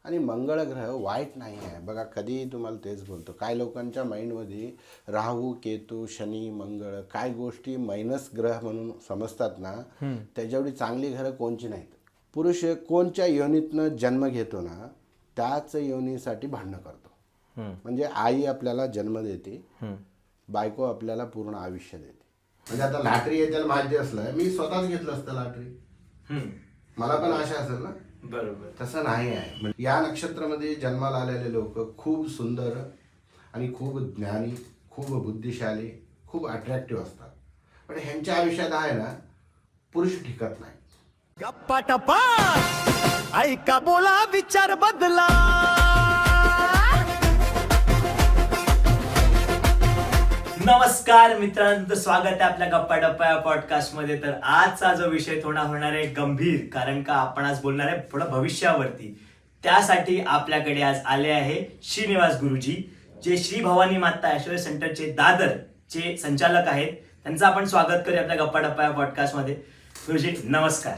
आणि मंगळ ग्रह वाईट नाही आहे बघा. कधी तुम्हाला तेच बोलतो, काय लोकांच्या माइंडमध्ये राहू केतू शनी मंगळ काय गोष्टी मायनस ग्रह म्हणून समजतात ना, त्याच्याएवढी चांगली ग्रह कोणची नाहीत. पुरुष कोणच्या योनीतनं जन्म घेतो ना त्याच योनीसाठी भांडणं करतो. म्हणजे आई आपल्याला जन्म देते, बायको आपल्याला पूर्ण आयुष्य देते. म्हणजे आता लॉटरी याच्याला माहिती असलं, मी स्वतःच घेतलं असतं लॉटरी, मला पण आशा असेल ना. बरोबर. तसं नाही आहे. म्हणजे या नक्षत्रामध्ये जन्माला आलेले लोक खूप सुंदर आणि खूप ज्ञानी, खूप बुद्धिशाली, खूप अट्रॅक्टिव्ह असतात. पण ह्यांच्या आयुष्यात आहे ना पुरुष टिकत नाही. गप्पा टप्पा ऐका बोला विचार बदला. नमस्कार मित्रांनो, स्वागत आहे आपल्या गप्पा टप्पा या पॉडकास्ट मध्ये. तर आजचा जो विषय थोडा होणार आहे गंभीर, कारण का आपण आज बोलणार आहे थोडं भविष्यावरती. त्यासाठी आपल्याकडे आज आले आहे श्रीनिवास गुरुजी, जे श्री भवानी माता ऐश्वर्य सेंटरचे दादरचे संचालक आहेत. त्यांचं आपण स्वागत करूया आपल्या गप्पा टप्पा या पॉडकास्ट मध्ये. गुरुजी नमस्कार.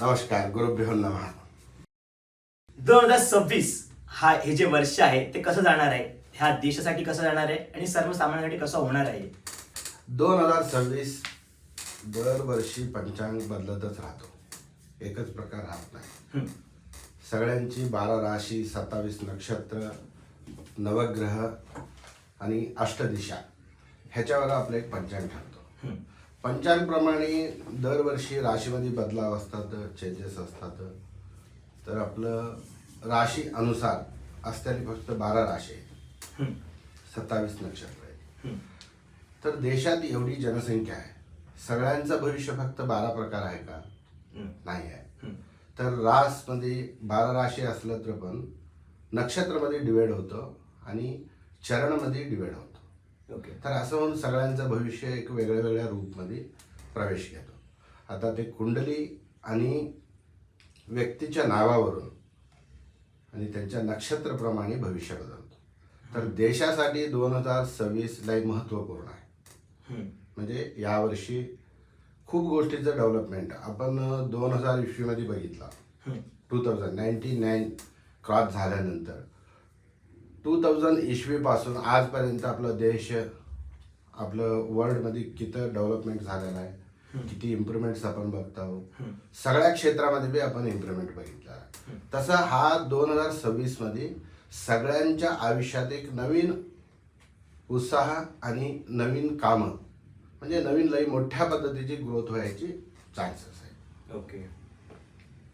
नमस्कार. गुरुभ्यो नमः. 2026 हे जे वर्ष आहे ते कसं जाणार आहे, ह्या देशासाठी कसं जाणार आहे आणि सर्वसामान्यांसाठी कसं होणार आहे? 2026 दरवर्षी पंचांग बदलतच राहतो, एकच प्रकार राहत नाही. सगळ्यांची 12 राशी, 27 नक्षत्र, नवग्रह आणि अष्टदिशा ह्याच्यावर आपलं एक पंचांग ठरतो. पंचांगप्रमाणे दरवर्षी राशीमध्ये बदलाव असतात, चेंजेस असतात. तर आपलं राशी अनुसार असणारी फक्त 12 राशी आहेत, 27 नक्षत्र आहेत. तर देशात एवढी जनसंख्या आहे, सगळ्यांचं भविष्य फक्त 12 प्रकार आहे का? नाही आहे. तर रासमध्ये 12 राशी असलं तर पण नक्षत्रमध्ये डिवाइड होतं आणि चरणमध्ये डिवाइड होतं. तर असं म्हणून सगळ्यांचं भविष्य एक वेगळ्या वेगळ्या रूपमध्ये प्रवेश घेतो. आता ते कुंडली आणि व्यक्तीच्या नावावरून आणि त्यांच्या नक्षत्रप्रमाणे भविष्य बदलतो. तर देशासाठी 2026 लय महत्त्वपूर्ण आहे. म्हणजे यावर्षी खूप गोष्टीचं डेव्हलपमेंट आपण 2000 ईस्वीमध्ये बघितला. 2099 क्रॉस झाल्यानंतर 2000 ईस्वीपासून आजपर्यंत आपलं देश, आपलं वर्ल्डमध्ये किती डेव्हलपमेंट झालेलं आहे, किती इम्प्रुव्हमेंट्स आपण बघतो. सगळ्या क्षेत्रामध्ये बी आपण इम्प्रुव्हमेंट बघितला. तसं हा 2026 मध्ये सगळ्यांच्या आयुष्यात एक नवीन उत्साह आणि नवीन कामं, म्हणजे नवीन लई मोठ्या पद्धतीची ग्रोथ व्हायची चान्सेस आहे. ओके.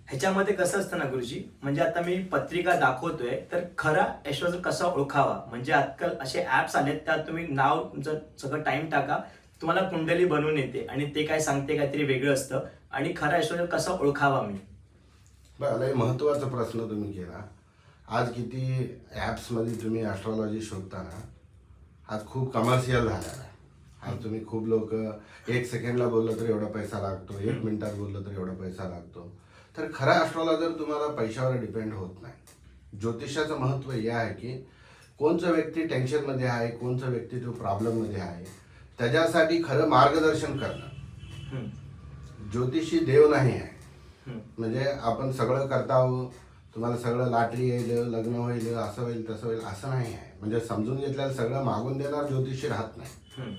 ह्याच्यामध्ये कसं असतं ना गुरुजी, म्हणजे आता मी पत्रिका दाखवतोय तर खरा ऐश्वर्य कसा ओळखावा, म्हणजे आजकाल असे ऍप्स आलेत त्यात तुम्ही नाव तुमचं सगळं टाइम टाका, तुम्हाला कुंडली बनवून येते आणि ते काय सांगते काहीतरी वेगळं असतं. आणि खरा ऐश्वर्य कसा ओळखावा मी? बरं, लई महत्त्वाचा प्रश्न तुम्ही केला. आज किती ॲप्समध्ये तुम्ही ॲस्ट्रॉलॉजी शोधता ना, आज खूप कमर्शियल झालेला आहे. आज तुम्ही खूप लोक 1 सेकंडला बोललं तर एवढा पैसा लागतो, 1 मिनिटात बोललं तर एवढा पैसा लागतो. तर खरा ॲस्ट्रॉलॉजर तुम्हाला पैशावर डिपेंड होत नाही. ज्योतिषाचं महत्त्व हे आहे की कोणचं व्यक्ती टेन्शनमध्ये आहे, कोणचं व्यक्ती तो प्रॉब्लेममध्ये आहे, त्याच्यासाठी खरं मार्गदर्शन करणं. ज्योतिषी देव नाही आहे. म्हणजे आपण सगळं करता आहो, तुम्हाला सगळं लॉटरी येईल, लग्न होईल, असं होईल तसं होईल असं नाही आहे. म्हणजे समजून घेतल्यावर सगळं मागून देणार ज्योतिषी राहत नाही.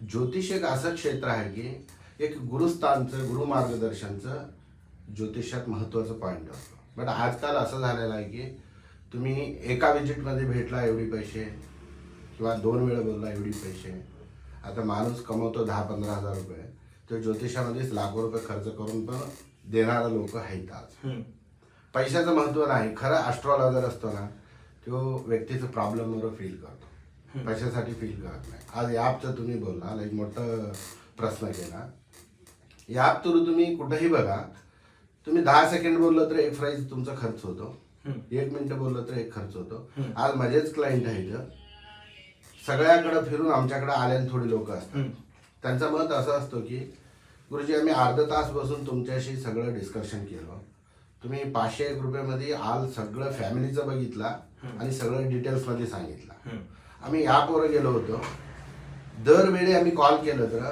ज्योतिष एक असं क्षेत्र आहे की एक गुरुस्थानचं, गुरु मार्गदर्शनचं ज्योतिषात महत्त्वाचं पॉईंट असतो. बट आजकाल असं झालेलं आहे की तुम्ही एका विजिटमध्ये भेटला एवढी पैसे, किंवा 2 वेळा बोलला एवढी पैसे. आता माणूस कमवतो 10-15 हजार रुपये, तो ज्योतिषामध्येच लाखो रुपये खर्च करून पण देणारा लोक आहेत आज. पैशाचं महत्त्व नाही. खरं ॲस्ट्रॉलॉजर असतो ना, तो व्यक्तीचं प्रॉब्लेमवर फील करतो, पैशासाठी फील करत नाही. आज ॲपचं तुम्ही बोलला, एक मोठं प्रश्न केला. ॲप थ्रू तुम्ही कुठंही बघा, तुम्ही 10 सेकंड बोललं तर एक प्राईज तुमचा खर्च होतो, 1 मिनिट बोललं तर एक खर्च होतो. आज माझेच क्लायंट आहेत, सगळ्याकडं फिरून आमच्याकडे आल्याने थोडी लोक असतात. त्यांचं मत असं असतं की गुरुजी आम्ही अर्धा तास बसून तुमच्याशी सगळं डिस्कशन केलं, तुम्ही 501 रुपयामध्ये आल सगळं फॅमिलीचं बघितला आणि सगळं डिटेल्समध्ये सांगितलं. आम्ही ॲपवर गेलो होतो, दरवेळी आम्ही कॉल केलं तर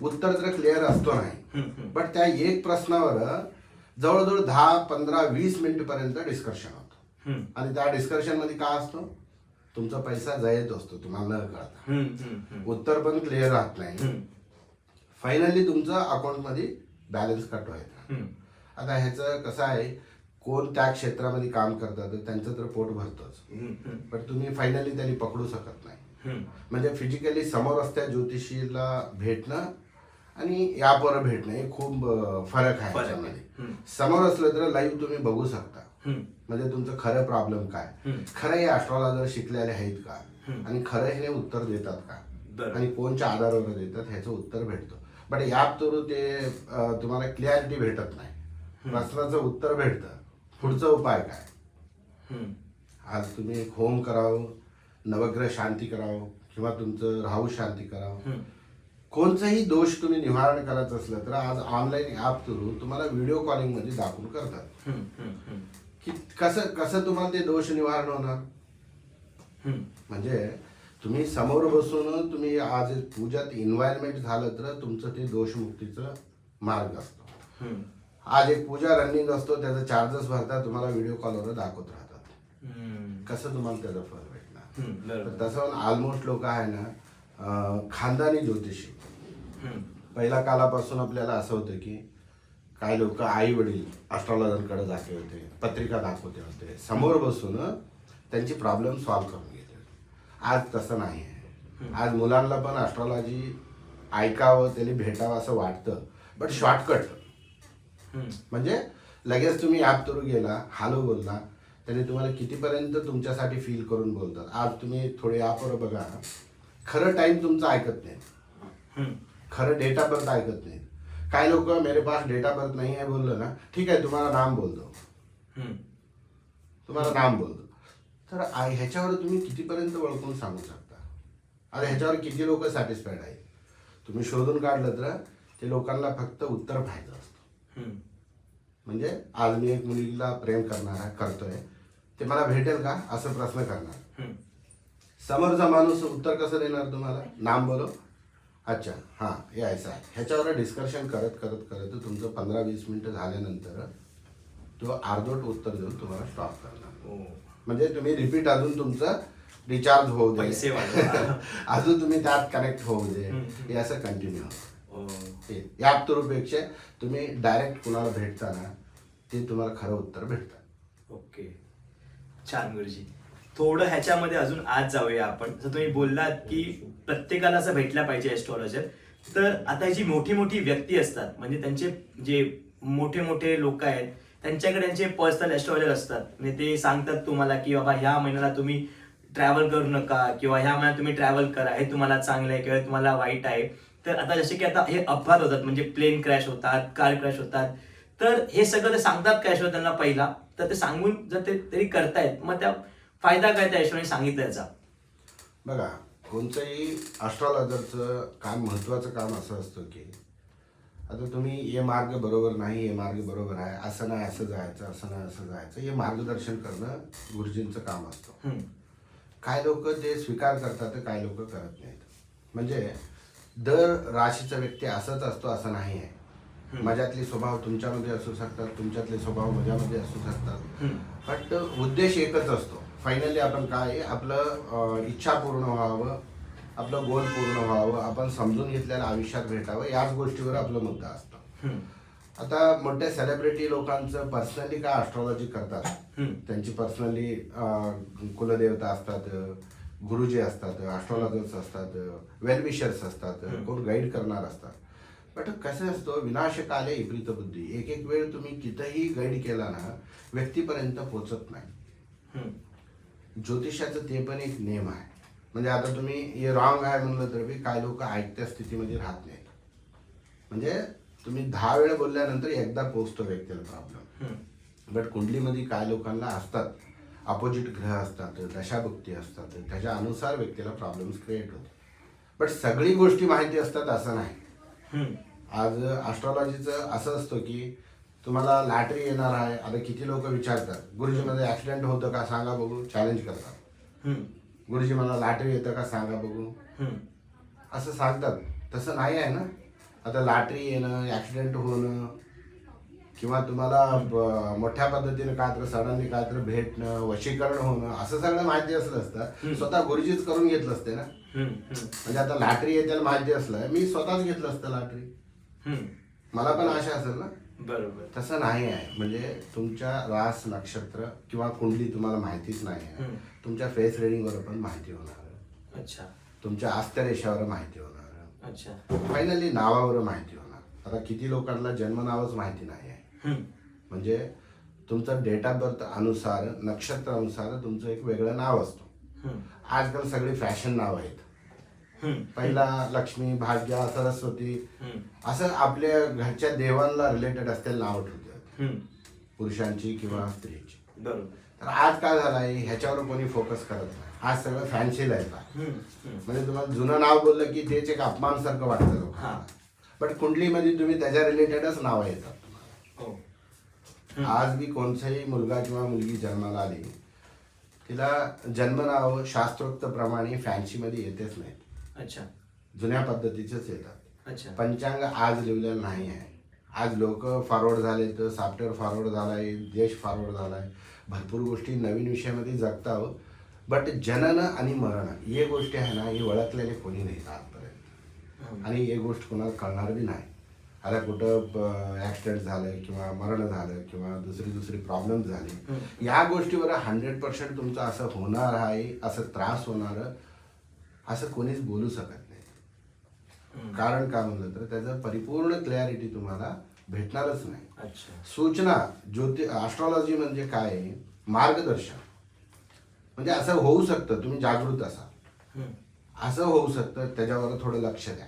उत्तर तर क्लिअर असतो नाही, बट त्या एक प्रश्नावर जवळजवळ 10, 15, 20 मिनिट पर्यंत डिस्कशन होतं. हम्म. आणि त्या डिस्कशन मध्ये काय असतो, तुमचा पैसा जायच असतो तुम्हाला न कळता. हम्म, हम्म, हम्म. उत्तर पण क्लिअर राहत नाही. हम्म. फायनली तुमचं अकाउंटमध्ये बॅलन्स कट व्हायचा. हम्म. आता ह्याचं कसं आहे, कोण त्या क्षेत्रामध्ये काम करतात त्यांचं तर पोट भरतंच, हम्म, हम्म. पण तुम्ही फायनली त्यांनी पकडू शकत नाही. हम्म. म्हणजे फिजिकली समोर असत्या ज्योतिषीला भेटणं आणि यावर भेटणं हे खूप फरक आहे फरक आहे. त्याच्यामध्ये. हम्म. समोर असलं तर लाईव्ह तुम्ही बघू शकता, हम्म. म्हणजे तुमचं खरं प्रॉब्लेम काय, हम्म. खरं हे ॲस्ट्रॉलॉजर शिकलेले आहेत का, हम्म. आणि खरं हे उत्तर देतात का, बरं. आणि कोणच्या आधारावर देतात ह्याचं उत्तर भेटतं. बट यात थ्रू ते तुम्हाला क्लॅरिटी भेटत नाही. प्रश्नाचं उत्तर भेटतं, पुढचा उपाय काय. हम्म. आज तुम्ही एक होम करावं, नवग्रह शांती करावं, किंवा तुमचं राहू शांती करावं, हम्म. कोणताही दोष तुम्ही निवारण करायचं असलं तर आज ऑनलाईन ॲप थ्रू तुम्हाला व्हिडिओ कॉलिंगमध्ये दाखवून करतात हम्म. हम्म. हम्म. की कसं कसं तुम्हाला ते दोष निवारण होणार. हम्म. म्हणजे तुम्ही समोर बसून तुम्ही आज पूजात इन्व्हायरमेंट झालं तर तुमचं ते दोषमुक्तीचं मार्ग असतो. हम्म. आज एक पूजा रनिंग असतो, त्याचा चार्जेस भरतात, तुम्हाला व्हिडिओ कॉलवर दाखवत राहतात. हम्म. कसं तुम्हाला त्याचा फळ भेटणार. हम्म. बरोबर. तर तसं ऑलमोस्ट लोक आहे ना, खानदानी ज्योतिषी. हम्म. पहिल्या कालापासून आपल्याला असं होतं की काही लोक आई वडील ॲस्ट्रॉलॉजरकडे जाते होते, पत्रिका दाखवते होते, समोर बसून त्यांची प्रॉब्लेम सॉल्व्ह करून घेते. आज तसं नाही आहे. आज मुलांना पण ॲस्ट्रॉलॉजी ऐकावं, त्याला भेटावं असं वाटतं, बट शॉर्टकट. हम्म. म्हणजे लगेच तुम्ही ॲप थ्रू गेला, हॅलो बोलला, त्याने तुम्हाला कितीपर्यंत तुमच्यासाठी फील करून बोलतात. आज तुम्ही थोडे ॲपवर बघा, खरं टाईम तुमचं ऐकत नाही, हम्म. खरं डेट ऑफ बर्थ ऐकत नाही. काही लोक मेरे पास डेट ऑफ बर्थ नहीं है बोललं ना, ठीक आहे तुम्हाला नाम बोल दो, हम्म. तुम्हाला नाम बोल दो. तर ह्याच्यावर तुम्ही कितीपर्यंत ओळखून सांगू शकता. आता ह्याच्यावर किती लोक सॅटिस्फाईड आहेत तुम्ही शोधून काढलं तर ते लोकांना फक्त उत्तर पाहिजे असतं. हम्म. म्हणजे आज मी एक मुलीला प्रेम करतोय, ते मला भेटेल का असं प्रश्न करणार. हम्म. समोरचा माणूस उत्तर कसं देणार तुम्हाला, नाम बोलो, अच्छा हां हे ऐसा आहे. ह्याच्यावर डिस्कशन करत करत करत तुमचं 15-20 मिनिटं झाल्यानंतर तो अर्धवट उत्तर देऊन तुम्हाला स्टॉप करणार. ओ. म्हणजे तुम्ही रिपीट अजून तुमचं रिचार्ज होऊ दे, पैसे वाढवा. अजून तुम्ही त्यात कनेक्ट होऊ दे, हम्म. हे असं कंटिन्यू होतं. ओ. या थ्रूपेक्षा तुम्ही डायरेक्ट कुणाला भेटताना ते तुम्हाला खरं उत्तर भेटतं. ओके. छान गुरुजी. थोडं ह्याच्यामध्ये अजून आज जाऊया आपण. जर तुम्ही बोललात की प्रत्येकाला असं भेटला पाहिजे ॲस्ट्रॉलॉजर, तर आता जी मोठी मोठी व्यक्ती असतात, म्हणजे त्यांचे जे मोठे मोठे लोक आहेत त्यांच्याकडे त्यांचे पर्सनल ॲस्ट्रॉलॉजर असतात. म्हणजे ते सांगतात तुम्हाला की बाबा ह्या महिन्याला तुम्ही ट्रॅव्हल करू नका, किंवा ह्या महिन्यात तुम्ही ट्रॅव्हल करा, हे तुम्हाला चांगलं आहे किंवा तुम्हाला वाईट आहे. तर आता जसे की आता हे अपघात होतात, म्हणजे प्लेन क्रॅश होतात, कार क्रॅश होतात, तर हे सगळं ते सांगतात का ॲस्ट्रॉलॉजर त्यांना पहिला, तर ते सांगून जर ते तरी करतायत, मग त्या फायदा काय त्या ॲस्ट्रॉलॉजरने सांगितलं याचा. बघा, कोणतंही ॲस्ट्रॉलॉजरचं काम, महत्त्वाचं काम असं असतं की आता तुम्ही हे मार्ग बरोबर नाही, हे मार्ग बरोबर आहे, असं नाही असं जायचं, असं नाही असं जायचं, हे मार्गदर्शन करणं गुरुजींचं काम असतं. काय लोक ते स्वीकार करतात, काय लोक करत नाहीत. म्हणजे दर राशीचा व्यक्ती असंच असतो असं नाही आहे. माझ्यातले स्वभाव तुमच्यामध्ये असू शकतात, तुमच्यातले स्वभाव माझ्यामध्ये असू शकतात, बट उद्देश एकच असतो. फायनली आपण काय, आपलं इच्छा पूर्ण व्हावं, आपलं गोल पूर्ण व्हावं, आपण समजून घेतलेलं आयुष्यात भेटावं, याच गोष्टीवर आपला मुद्दा असतो. आता मोठ्या सेलिब्रिटी लोकांचं पर्सनली काय ॲस्ट्रॉलॉजी करतात, त्यांची पर्सनली कुलदेवता असतात, गुरुजी असतात, ॲस्ट्रॉलॉजर्स असतात, वेलविशर्स असतात, कोण गाईड करणार असतात. बट कसं असतं, विनाशकाले विपरीत बुद्धी. एक एक वेळ तुम्ही कितीही गाईड केला ना, व्यक्तीपर्यंत पोचत नाही. ज्योतिषाचं ते पण एक नियम आहे. म्हणजे आता तुम्ही हे रॉंग आहे म्हणलं तर बी काय लोक ऐकत्या स्थितीमध्ये राहत नाहीत. म्हणजे तुम्ही 10 वेळ बोलल्यानंतर एकदा पोचतो व्यक्तीला प्रॉब्लेम. बट कुंडलीमध्ये काय लोकांना असतात, अपोजिट ग्रह असतात, दशाभुक्ती असतात, त्याच्या अनुसार व्यक्तीला प्रॉब्लेम्स क्रिएट होते. बट सगळी गोष्टी माहिती असतात असं नाही. आज ॲस्ट्रॉलॉजीचं असं असतं की तुम्हाला लॅटरी येणार आहे. आता किती लोक विचारतात, गुरुजीमध्ये ॲक्सिडेंट होतं का सांगा बघू, चॅलेंज करतात. गुरुजी मला लॅटरी येतं का सांगा बघू, असं सांगतात. तसं नाही आहे ना. आता लॅटरी येणं, ॲक्सिडेंट होणं किंवा तुम्हाला मोठ्या पद्धतीने काय तर सडनली काय तर भेटणं, वशीकरण होणं, असं सगळं माहिती असलं असतं. स्वतः गुरुजीच करून घेतलं असते ना. म्हणजे आता लॉटरी येत्याला माहिती असलं, मी स्वतःच घेतलं असतं लॉटरी. मला पण आशा असेल ना. बरोबर. तसं नाही आहे. म्हणजे तुमच्या रास नक्षत्र किंवा कुंडली तुम्हाला माहितीच नाही आहे. तुमच्या फेस रिडिंगवर पण माहिती होणार. अच्छा. तुमच्या आस्तरेषावर माहिती होणार. अच्छा. फायनली नावावर माहिती होणार. आता किती लोकांना जन्मनावच माहिती नाही आहे. म्हणजे तुमचं डेट ऑफ बर्थ अनुसार, नक्षत्र अनुसार तुमचं एक वेगळं नाव असतो. आजकाल सगळी फॅशन नाव आहेत. पहिला लक्ष्मी, भाग्या, सरस्वती असं आपल्या घरच्या देवांना रिलेटेड असलेली नावं ठेवतात, पुरुषांची किंवा स्त्रीची. बरोबर. तर आज काय झालंय, ह्याच्यावर कोणी फोकस करत नाही. आज सगळं फॅन्सी लाईफ आहे. म्हणजे तुम्हाला जुनं नाव बोललं की तेच एक अपमानसारखं वाटतं लोकांना. बट कुंडलीमध्ये तुम्ही त्याच्या रिलेटेडच नावं येतात तुम्हाला. आज मी कोणताही मुलगा किंवा मुलगी जन्माला आली, तिला जन्मनाव शास्त्रोक्त प्रमाणे फॅन्सी मध्ये येतेच नाहीत. अच्छा. जुन्या पद्धतीचेच येतात. अच्छा. पंचांग आज लिहिलेलं नाही आहे. आज लोक फॉरवर्ड झाले, तर सॉफ्टवेअर फॉरवर्ड झालाय, देश फॉरवर्ड झालाय, भरपूर गोष्टी नवीन विषयामध्ये जगतावं. बट जनन आणि मरण हे गोष्टी आहे ना, हे ओळखलेले कोणी नाही आजपर्यंत. आणि हे गोष्ट कोणाला कळणार बी नाही. आता कुठं ॲक्सिडेंट झालं किंवा मरण झालं किंवा दुसरी प्रॉब्लेम झाले, या गोष्टीवर 100% तुमचं असं होणार आहे, असं त्रास होणार असं कोणीच बोलू शकत नाही. कारण काय म्हणलं तर त्याचं परिपूर्ण क्लॅरिटी तुम्हाला भेटणारच नाही. अच्छा. सूचना ॲस्ट्रॉलॉजी म्हणजे काय आहे? मार्गदर्शन. म्हणजे असं होऊ शकतं, तुम्ही जागृत असाल, असं होऊ शकतं, त्याच्यावर थोडं लक्ष द्या,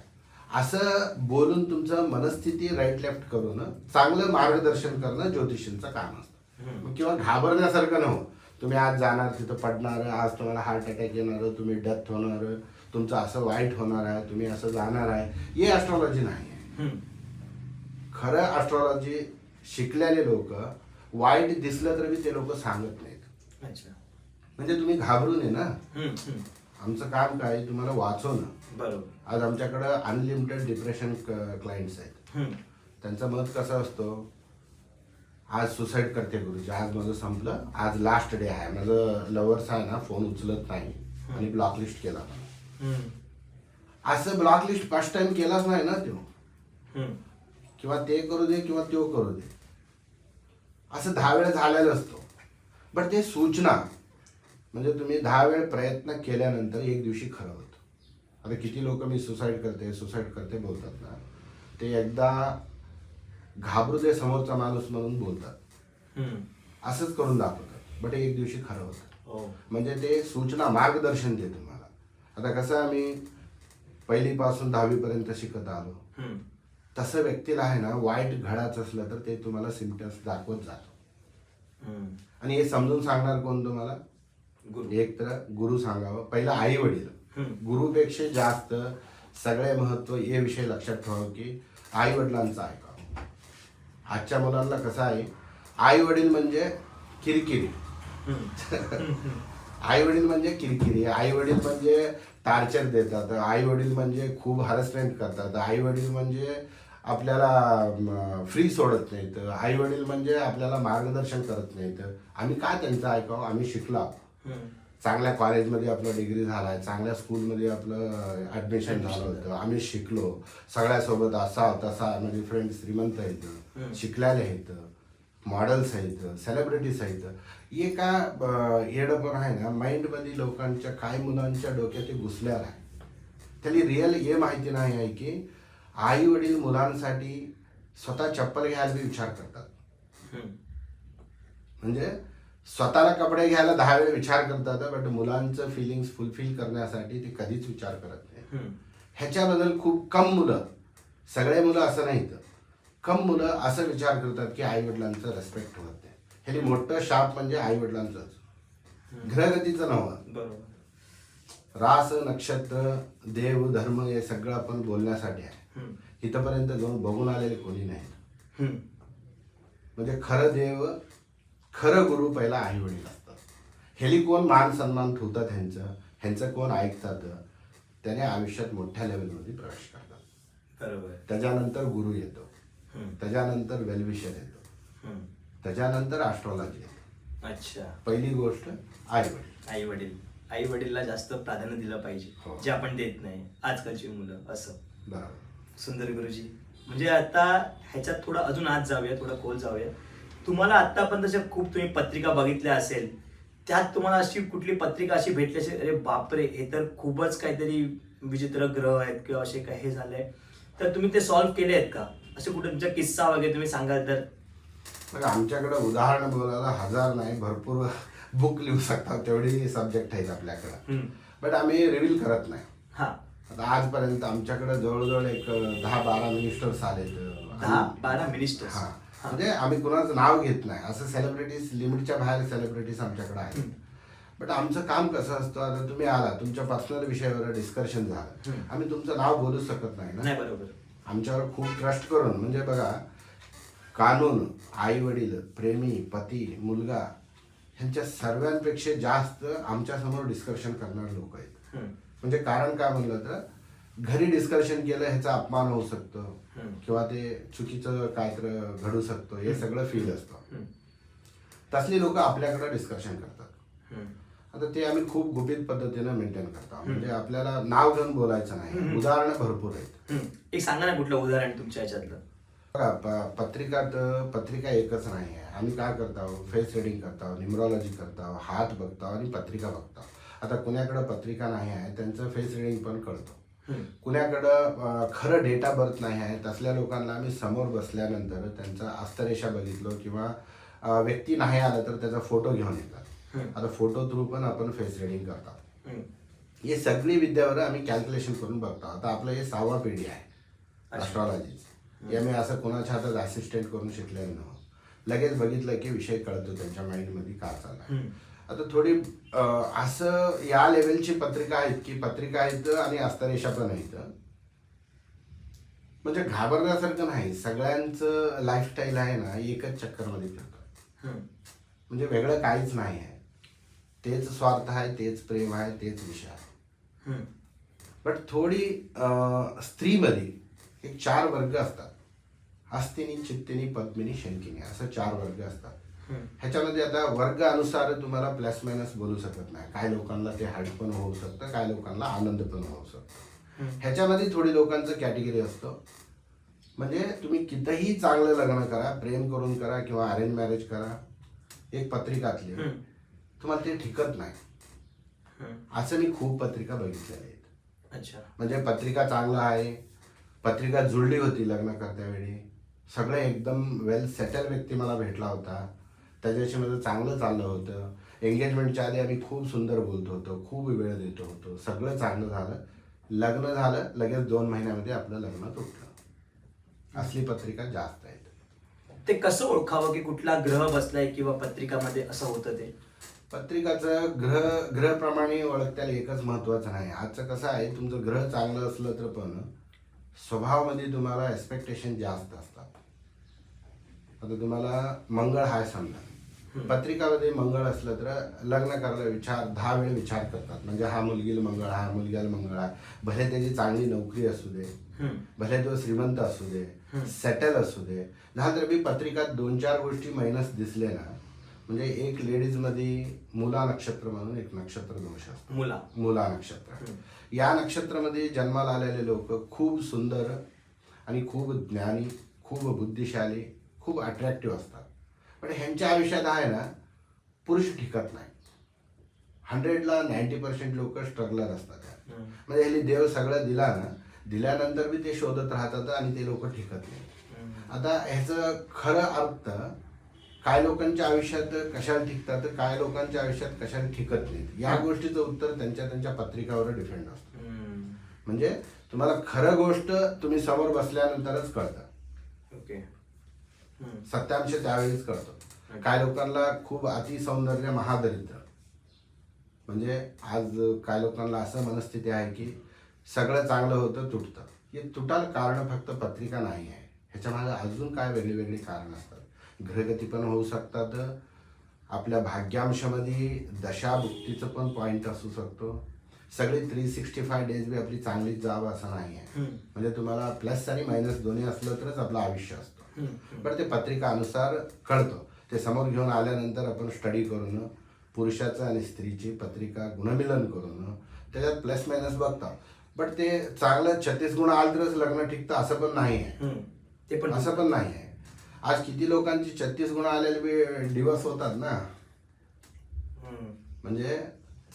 असं बोलून तुमचं मनस्थिती राईट लेफ्ट करून चांगलं मार्गदर्शन करणं ज्योतिषींचं काम असतं. किंवा घाबरण्यासारखं नव्हतं. तुम्ही आज जाणार, तिथं पडणार, आज तुम्हाला हार्ट अटॅक येणार, तुम्ही डेथ होणार, तुमचं असं वाईट होणार आहे, तुम्ही असं जाणार आहे, हे ॲस्ट्रॉलॉजी नाही आहे. खरं ॲस्ट्रॉलॉजी शिकलेले लोक वाईट दिसलं तरी ते लोक सांगत नाहीत. अच्छा. म्हणजे तुम्ही घाबरू नये ना. आमचं काम काय, तुम्हाला वाचवणं. बरोबर. आज आमच्याकडं अनलिमिटेड डिप्रेशन क्लायंट्स आहेत. त्यांचं मत कसं असतं, आज सुसाईड करते गुरुजी, आज माझं संपलं, आज लास्ट डे आहे, माझं लवर्स आहे ना फोन उचलत नाही आणि ब्लॉकलिस्ट केला. असं ब्लॉकलिस्ट फर्स्ट टाइम केलाच नाही ना तो, किंवा ते करू दे किंवा तो करू दे, असं 10 वेळा झालेलं असतो. बट ते सूचना म्हणजे तुम्ही 10 वेळ प्रयत्न केल्यानंतर एक दिवशी खरं होतं. आता किती लोक मी सुसाईड करते बोलतात ना, ते एकदा घाबरू दे समोरचा माणूस म्हणून बोलतात, असंच करून दाखवतात, बट एक दिवशी खरं होतं. म्हणजे ते सूचना, मार्गदर्शन दे तुम्हाला. आता कसं आम्ही पहिलीपासून 10वी पर्यंत शिकत आलो, तसं व्यक्तीला आहे ना वाईट घडायचं असलं तर ते तुम्हाला सिम्पटम्स दाखवत जातो. आणि हे समजून सांगणार कोण तुम्हाला? एक तर गुरु सांगावं, पहिला आई वडील. गुरुपेक्षा जास्त सगळे महत्व हे विषय लक्षात ठेवावं की आई वडिलांचं ऐकावं. आजच्या मुलांना कसं आहे, आई वडील म्हणजे किरकिरी. आई वडील म्हणजे किरकिरी, आई वडील म्हणजे टार्चर देतात, आई वडील म्हणजे खूप हॅरसमेंट करतात, आई वडील म्हणजे आपल्याला फ्री सोडत नाहीत, आई वडील म्हणजे आपल्याला मार्गदर्शन करत नाहीत. आम्ही काय त्यांचं ऐकावं? आम्ही शिकलो, चांगल्या कॉलेजमध्ये आपलं डिग्री झालाय, चांगल्या स्कूलमध्ये आपलं ॲडमिशन झालं होतं, आम्ही शिकलो, सगळ्यासोबत असा तसा, म्हणजे फ्रेंड श्रीमंत आहेत, शिकलेले आहेत, मॉडेल्स आहेत, सेलिब्रिटीज आहेत. हे का येडं पण आहे ना माइंडमध्ये लोकांच्या, काही मुलांच्या डोक्यात ते घुसलेलं आहे. त्याला रिअल हे माहिती नाही आहे की आई वडील मुलांसाठी स्वतः चप्पल घ्यायला बी विचार करतात. म्हणजे स्वतःला कपडे घ्यायला 10 वेळ विचार करतात, बट मुलांचं फिलिंग्स फुलफिल करण्यासाठी ते कधीच विचार करत नाही. ह्याच्याबद्दल खूप कम मुलं, सगळे मुलं असं नाहीत, कम मुलं असं विचार करतात की आई वडिलांचं रेस्पेक्ट होत नाही. ह्याने मोठं शाप म्हणजे आई वडिलांचंच, ग्रहगतीचं नव्हतं. रास नक्षत्र देव धर्म हे सगळं आपण बोलण्यासाठी आहे. इथपर्यंत जाऊन बघून आलेले कोणी नाही. म्हणजे खरं देव, खरं गुरु पहिला आई वडील असतात. ह्याली कोण मान सन्मान ठेवतात, ह्यांचं कोण ऐकतात, त्याने आयुष्यात मोठ्या लेवलमध्ये प्रवेश करतात. बरोबर. त्याच्यानंतर गुरु येतो, त्याच्यानंतर वेलविशर येतो, हम्म. त्याच्यानंतर ॲस्ट्रॉलॉजी. अच्छा. पहिली गोष्ट आई वडील. आई वडीलला जास्त प्राधान्य दिलं पाहिजे, हो. जे आपण देत नाही आजकालची मुलं. असं बरोबर. सुंदर गुरुजी. म्हणजे आता ह्याच्यात थोडं अजून आज जाऊया, थोडं खोल जाऊया. तुम्हाला आतापर्यंत खूप तुम्ही पत्रिका बघितल्या असेल, त्यात तुम्हाला अशी कुठली पत्रिका अशी भेटली असेल, अरे बापरे हे तर खूपच काहीतरी विचित्र ग्रह आहेत किंवा असे काही हे झालंय, तर तुम्ही ते सॉल्व्ह केले आहेत का? असे कुठे तुमचा किस्सा वगैरे तुम्ही सांगाल तर? बघा, आमच्याकडे उदाहरण बोलायला 1000 नाही, भरपूर बुक लिहू शकतात तेवढी सब्जेक्ट आहेत आपल्याकडे. बट आम्ही रिव्हील करत नाही. हा. आता आजपर्यंत आमच्याकडे जवळजवळ एक 10-12 मिनिस्टर्स आलेत. 10-12 मिनिस्टर्स. हा, म्हणजे आम्ही कुणाचं नाव घेत नाही, असं सेलिब्रिटीज लिमिटच्या बाहेर सेलिब्रिटीज आमच्याकडे आहेत. बट आमचं काम कसं असतं, आता तुम्ही आला, तुमच्या पर्सनल विषयावर डिस्कशन झालं, आम्ही तुमचं नाव बोलू शकत नाही ना. नाही, बरोबर. आमच्यावर खूप ट्रस्ट करून, म्हणजे बघा, कानून, आई वडील, प्रेमी, पती, मुलगा, ह्यांच्या सर्वांपेक्षा जास्त आमच्यासमोर डिस्कशन करणारे लोक आहेत. म्हणजे कारण काय म्हणलं तर, घरी डिस्कशन केलं ह्याचा अपमान होऊ शकतो किंवा ते चुकीचं काय तर घडू शकतो, हे सगळं फील असतं. तसली लोक आपल्याकडे डिस्कशन करतात. आता ते आम्ही खूप गुपित पद्धतीने मेंटेन करतो. म्हणजे आपल्याला नाव घेऊन बोलायचं नाही. उदाहरणं भरपूर आहेत. एक सांगा ना कुठलं उदाहरण तुमच्या ह्याच्यातलं. बघा, पत्रिका एकच नाही आहे. आम्ही काय करतो, फेस रिडिंग करतो, न्यूमरॉलॉजी करतो, हात बघतो आणि पत्रिका बघतो. आता कुणाकडं पत्रिका नाही आहे त्यांचं फेस रिडिंग पण कळतो. कुणाकडं खरं डेट ऑफ बर्थ नाही आहे, तसल्या लोकांना आम्ही समोर बसल्यानंतर त्यांचा हस्तरेषा बघितलो किंवा व्यक्ती नाही आला तर त्याचा फोटो घेऊन येतात. आता फोटो थ्रू पण आपण फेस रिडिंग करतो. हे सगळी विद्यावर आम्ही कॅल्क्युलेशन करून बघतो. आता आपलं हे 6वा पिढी आहे ॲस्ट्रॉलॉजीचं. हे मी असं कोणाच्या हातात असिस्टंट करून शिकलेलं नव्हतं. लगेच बघितलं की विषय कळतो त्यांच्या माइंडमध्ये काय चालला. आता थोडी असं या लेवलची पत्रिका आहेत आणि हस्तरेषा पण आहेत. म्हणजे घाबरण्यासारखं नाही. सगळ्यांचं लाईफस्टाईल आहे ना, एकच चक्करमध्ये फिरतं. म्हणजे वेगळं काहीच नाही आहे. तेच स्वार्थ आहे, तेच प्रेम आहे, तेच विषय आहे. बट थोडी स्त्रीमध्ये एक 4 वर्ग असतात. हस्तिनी, चित्तिनी, पद्मिनी, शंकिनी, असं 4 वर्ग असतात. ह्याच्यामध्ये आता वर्ग अनुसार तुम्हाला प्लस मायनस बोलू शकत नाही. काही लोकांना ते हार्ट पण होऊ शकतं, काही लोकांना आनंद पण होऊ शकतो. ह्याच्यामध्ये थोडी लोकांचं कॅटेगरी असतं. म्हणजे तुम्ही कितीही चांगलं लग्न करा, प्रेम करून करा किंवा अरेंज मॅरेज करा, एक पत्रिकातली तुम्हाला ते ठिकत नाही. असं मी खूप पत्रिका बघितलेल्या आहेत. अच्छा. म्हणजे पत्रिका चांगला आहे, पत्रिका जुळली होती लग्न करत्यावेळी, सगळं एकदम वेल सेटल व्यक्ती मला भेटला होता, त्याच्याशी माझं चांगलं चाललं होतं. एंगेजमेंटच्या आधी आम्ही खूप सुंदर बोलतो होतो, खूप वेळ देतो होतो, सगळं चांगलं झालं. लग्न झालं, लगेच 2 महिन्यामध्ये आपलं लग्न तुटलं. असली पत्रिका जास्त आहेत. ते कसं ओळखावं की कुठला ग्रह बसलाय किंवा पत्रिकामध्ये असं होतं ते? पत्रिकाचं ग्रहप्रमाणे ओळखताना एकच महत्त्वाचं नाही. आजचं कसं आहे, तुमचं ग्रह चांगलं असलं तर पण स्वभावामध्ये तुम्हाला एक्सपेक्टेशन जास्त असतात. आता तुम्हाला मंगळ हाय समजा, पत्रिकामध्ये मंगळ असलं तर लग्न करायला 10 वेळ विचार करतात. म्हणजे हा मुलगीला मंगळ आहे, हा मुलग्याला मंगळ आहे. भले त्याची चांगली नोकरी असू दे, भले तो श्रीमंत असू दे, सेटल असू दे, झालं तर मी पत्रिकात 2-4 गोष्टी मायनस दिसले ना, म्हणजे एक लेडीजमध्ये मूला नक्षत्र म्हणून एक नक्षत्र दोष असतो. मूला नक्षत्र. या नक्षत्रामध्ये जन्माला आलेले लोक खूप सुंदर आणि खूप ज्ञानी, खूप बुद्धिशाली, खूप अट्रॅक्टिव्ह असतात. पण ह्यांच्या आयुष्यात आहे ना, पुरुष टिकत नाही. 100ला 90% लोक स्ट्रगलर असतात. म्हणजे ह्याला देव सगळं दिला ना, दिल्यानंतर बी ते शोधत राहतात आणि ते लोक टिकत नाही. आता ह्याचं खरं अर्थ, काय लोकांच्या आयुष्यात कशाला टिकतात, काय लोकांच्या आयुष्यात कशाला टिकत नाहीत, या गोष्टीचं उत्तर त्यांच्या पत्रिकावर डिपेंड असतं. म्हणजे तुम्हाला खरं गोष्ट तुम्ही समोर बसल्यानंतरच कळतं. ओके. सत्यांश त्यावेळीच कळतो. काय लोकांना खूप अतिसौंदर्य महादरिद्र, म्हणजे आज काय लोकांना असं मनस्थिती आहे की सगळं चांगलं होतं तुटतं. हे तुटायला कारण फक्त पत्रिका नाही आहे, ह्याच्यामागे अजून काय वेगळी कारण असतात. ग्रहगती पण होऊ शकतात. आपल्या भाग्यांशामध्ये दशाभुक्तीचं पण पॉईंट असू शकतो. सगळी 365 डेज बी आपली चांगलीच जावं असं नाही आहे. म्हणजे तुम्हाला प्लस आणि मायनस दोन्ही असलं तरच आपलं आयुष्य असतं. पण ते पत्रिकानुसार कळतं. ते समोर घेऊन आल्यानंतर आपण स्टडी करून पुरुषाचं आणि स्त्रीची पत्रिका गुणमिलन करून त्याच्यात प्लस मायनस बघतो. बट ते चांगलं 36 गुण आलं तरच लग्न टिकतं असं पण नाही आहे. ते पण असं पण नाही आहे. आज किती लोकांची 36 गुण आलेले बी डिवोर्स होतात ना. म्हणजे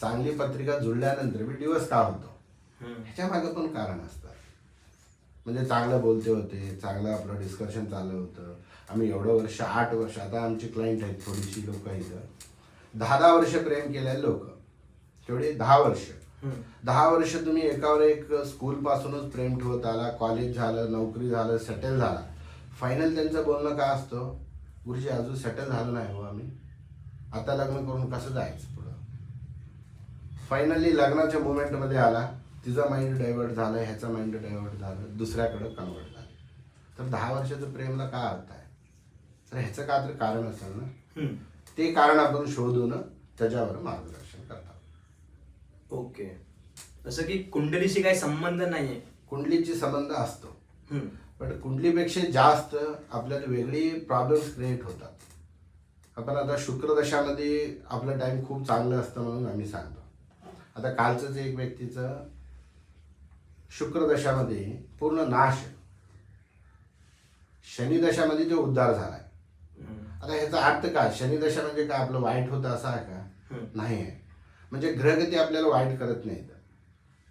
चांगली पत्रिका जुळल्यानंतर बी डिवोर्स का होतो, ह्याच्या मागे पण कारण असतात. म्हणजे चांगलं बोलते होते, चांगलं आपलं डिस्कशन चाललं होतं. आम्ही एवढं वर्ष 8 वर्ष, आता आमची क्लायंट आहेत थोडीशी लोक इथं 10 वर्ष प्रेम केलेले लोक, तेवढे 10 वर्ष 10 वर्ष तुम्ही एकावर एक स्कूलपासूनच प्रेम ठेवत आला, कॉलेज झालं, नोकरी झालं, सेटल झाला. फायनल त्यांचं बोलणं काय असतं, गुरुजी अजून सेटल झालं नाही हो आम्ही, आता लग्न करून कसं जायचं पुढं. फायनली लग्नाच्या मुवमेंटमध्ये आला, तिचा माइंड डायव्हर्ट झालं, ह्याचा माइंड डायव्हर्ट झालं, दुसऱ्याकडं कन्वर्ट झालं. तर 10 वर्षाचं प्रेमला काय अर्थ आहे? तर ह्याचं काय तरी कारण असेल ना. ते कारण आपण शोधून त्याच्यावर मार्गदर्शन करतात. ओके. जसं की कुंडलीशी काही संबंध नाहीये. कुंडलीची संबंध असतो, पण कुंडलीपेक्षा जास्त आपल्याला वेगळी प्रॉब्लेम्स क्रिएट होतात. आपण आता शुक्रदशामध्ये आपलं टाइम खूप चांगलं असतं म्हणून आम्ही सांगतो. आता कालचंच एक व्यक्तीचं शुक्रदशामध्ये पूर्ण नाश, शनिदशामध्ये तो उद्धार झालाय. आता ह्याचा अर्थ काय, शनिदशा म्हणजे काय आपलं वाईट होतं असं आहे का? नाही आहे. म्हणजे ग्रहगती आपल्याला वाईट करत नाहीत,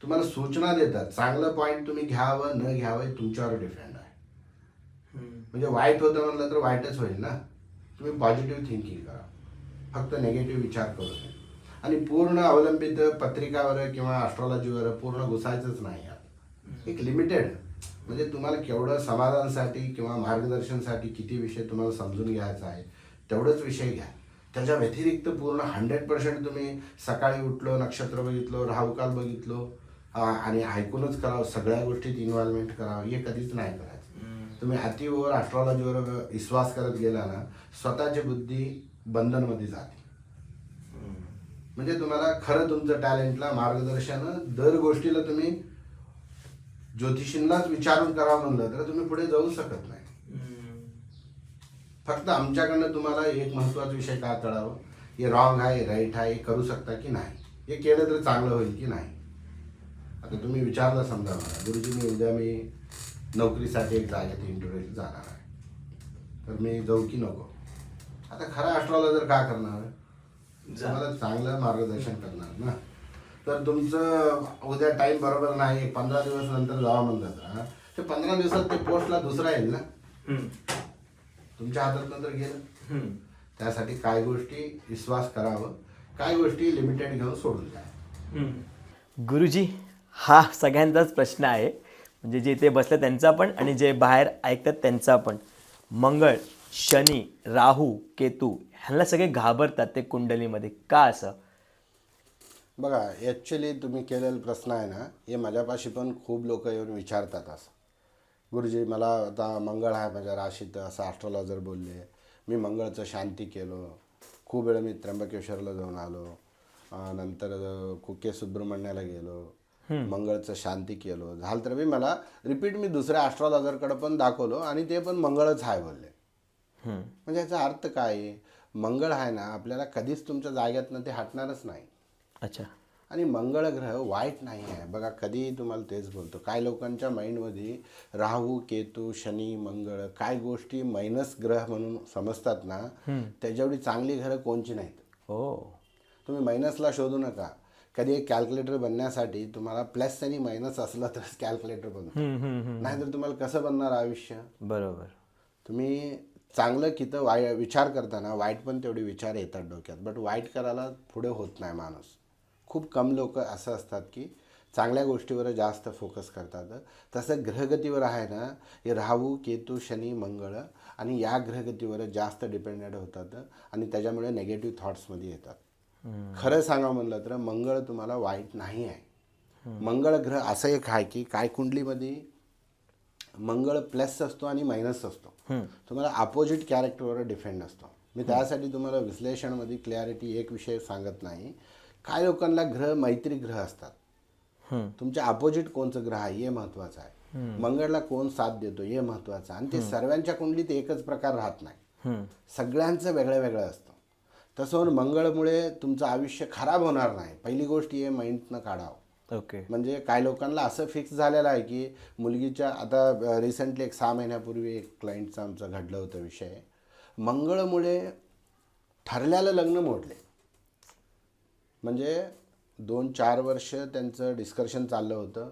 तुम्हाला सूचना देतात. चांगलं पॉईंट तुम्ही घ्यावं न घ्यावं हे तुमच्यावर डिपेंड आहे. म्हणजे वाईट होतं म्हणलं तर वाईटच होईल ना. तुम्ही पॉझिटिव्ह थिंकिंग करा, फक्त नेगेटिव्ह विचार करू नये. आणि पूर्ण अवलंबित पत्रिकावर किंवा ॲस्ट्रॉलॉजीवर पूर्ण घुसायचंच नाही. एक लिमिटेड, म्हणजे तुम्हाला केवढं समाधानासाठी किंवा मार्गदर्शनसाठी किती विषय तुम्हाला समजून घ्यायचा आहे तेवढंच विषय घ्या. त्याच्या व्यतिरिक्त पूर्ण 100% तुम्ही सकाळी उठलो, नक्षत्र बघितलो, राहुकाल बघितलो आणि ऐकूनच करावं, सगळ्या गोष्टीत इन्व्हॉल्वमेंट करावं, हे कधीच नाही करायचं. तुम्ही अतिवर ॲस्ट्रॉलॉजीवर विश्वास करत गेला ना, स्वतःची बुद्धी बंधनमध्ये जाते. म्हणजे तुम्हाला खरं तुमचं टॅलेंटला मार्गदर्शन दर गोष्टीला तुम्ही ज्योतिषींनाच विचारून करा म्हणलं तर तुम्ही पुढे जाऊ शकत नाही. फक्त आमच्याकडनं तुम्हाला एक महत्त्वाचा विषय काय कळावं, हे रॉंग आहे, राईट आहे, हे करू शकता की नाही, हे केलं तर चांगलं होईल की नाही. आता तुम्ही विचारलं समजा मला, गुरुजी उद्या मी नोकरीसाठी एक जागेत इंटरव्ह्यू जाणार आहे, तर मी जाऊ की नको. आता खरा ॲस्ट्रॉलॉजर काय करणार, तुम्हाला चांगलं मार्गदर्शन करणार ना. तर तुमचं उद्या टाईम बरोबर नाही, 15 दिवस नंतर जावा म्हणलं तर ते 15 दिवसात ते पोस्टला दुसरा येईल ना, तुमच्या हातात नंतर गेलं. त्यासाठी काय गोष्टी विश्वास करावं, काय गोष्टी लिमिटेड घेऊन सोडून द्या. गुरुजी, हा सगळ्यांचाच प्रश्न आहे, म्हणजे जे इथे बसले त्यांचा पण आणि जे बाहेर ऐकतात त्यांचा पण. मंगळ, शनी, राहू, केतू ह्यांना सगळे घाबरतात ते कुंडलीमध्ये, का असं? बघा, ॲक्च्युली तुम्ही केलेला प्रश्न आहे ना, हे माझ्यापाशी पण खूप लोक येऊन विचारतात असं, गुरुजी मला आता मंगळ आहे माझ्या राशीत असं ॲस्ट्रॉलॉजर बोलले, मी मंगळचं शांती केलो, खूप वेळ मी त्र्यंबकेश्वरला जाऊन आलो, नंतर कुके सुब्रह्मण्याला गेलो, मंगळचं शांती केलो, झालं तर मी मला रिपीट मी दुसऱ्या ॲस्ट्रॉलॉजरकडे पण दाखवलो आणि ते पण मंगळच आहे बोलले. म्हणजे याचा अर्थ काय आहे, मंगळ आहे ना आपल्याला कधीच तुमच्या जाग्यातनं ते हटणारच नाही. अच्छा. आणि मंगळ ग्रह वाईट नाही आहे. बघा, कधी तुम्हाला तेच बोलतो, काय लोकांच्या माइंडमध्ये राहू, केतू, शनी, मंगळ काय गोष्टी मायनस ग्रह म्हणून समजतात ना, त्याच्याएवढी चांगली ग्रह कोणची नाहीत. हो, तुम्ही मायनसला शोधू नका. कधी एक कॅल्क्युलेटर बनण्यासाठी तुम्हाला प्लस आणि मायनस असलं तरच कॅल्क्युलेटर बनतो, नाहीतर तुम्हाला कसं बनणार आयुष्य. बरोबर. तुम्ही चांगलं किती विचार करताना वाईट पण तेवढे विचार येतात डोक्यात, बट वाईट करायला पुढे होत नाही माणूस. खूप कम लोक असं असतात की चांगल्या गोष्टीवर जास्त फोकस करतात. तसं ग्रहगतीवर आहे ना, हे राहू, केतू, शनी, मंगळ आणि या ग्रहगतीवर जास्त डिपेंडेंट होतात आणि त्याच्यामुळे नेगेटिव्ह थॉट्समध्ये येतात. खरं सांगा म्हणलं तर मंगळ तुम्हाला वाईट नाही आहे. मंगळ ग्रह असं एक आहे की काय कुंडलीमध्ये मंगळ प्लस असतो आणि मायनस असतो, तुम्हाला अपोजिट कॅरेक्टरवर डिपेंड असतो. मी त्यासाठी तुम्हाला विश्लेषणामध्ये क्लॅरिटी एक विषय सांगत नाही. काय लोकांना ग्रह मैत्री ग्रह असतात, तुमच्या अपोजिट कोणचं ग्रह आहे हे महत्त्वाचं आहे. मंगळला कोण साथ देतो हे महत्वाचं. आणि ते सर्वांच्या कुंडलीत एकच प्रकार राहत नाही, सगळ्यांचं वेगळं वेगळं असतं. तसं म्हणून मंगळमुळे तुमचं आयुष्य खराब होणार नाही. पहिली गोष्ट हे माइंडनं काढावं. ओके. म्हणजे काही लोकांना असं फिक्स झालेलं आहे की मुलगीच्या, आता रिसेंटली एक 6 महिन्यापूर्वी एक क्लायंटचं आमचं घडलं होतं विषय, मंगळमुळे ठरलेलं लग्न मोडले. म्हणजे 2-4 वर्ष त्यांचं डिस्कशन चाललं होतं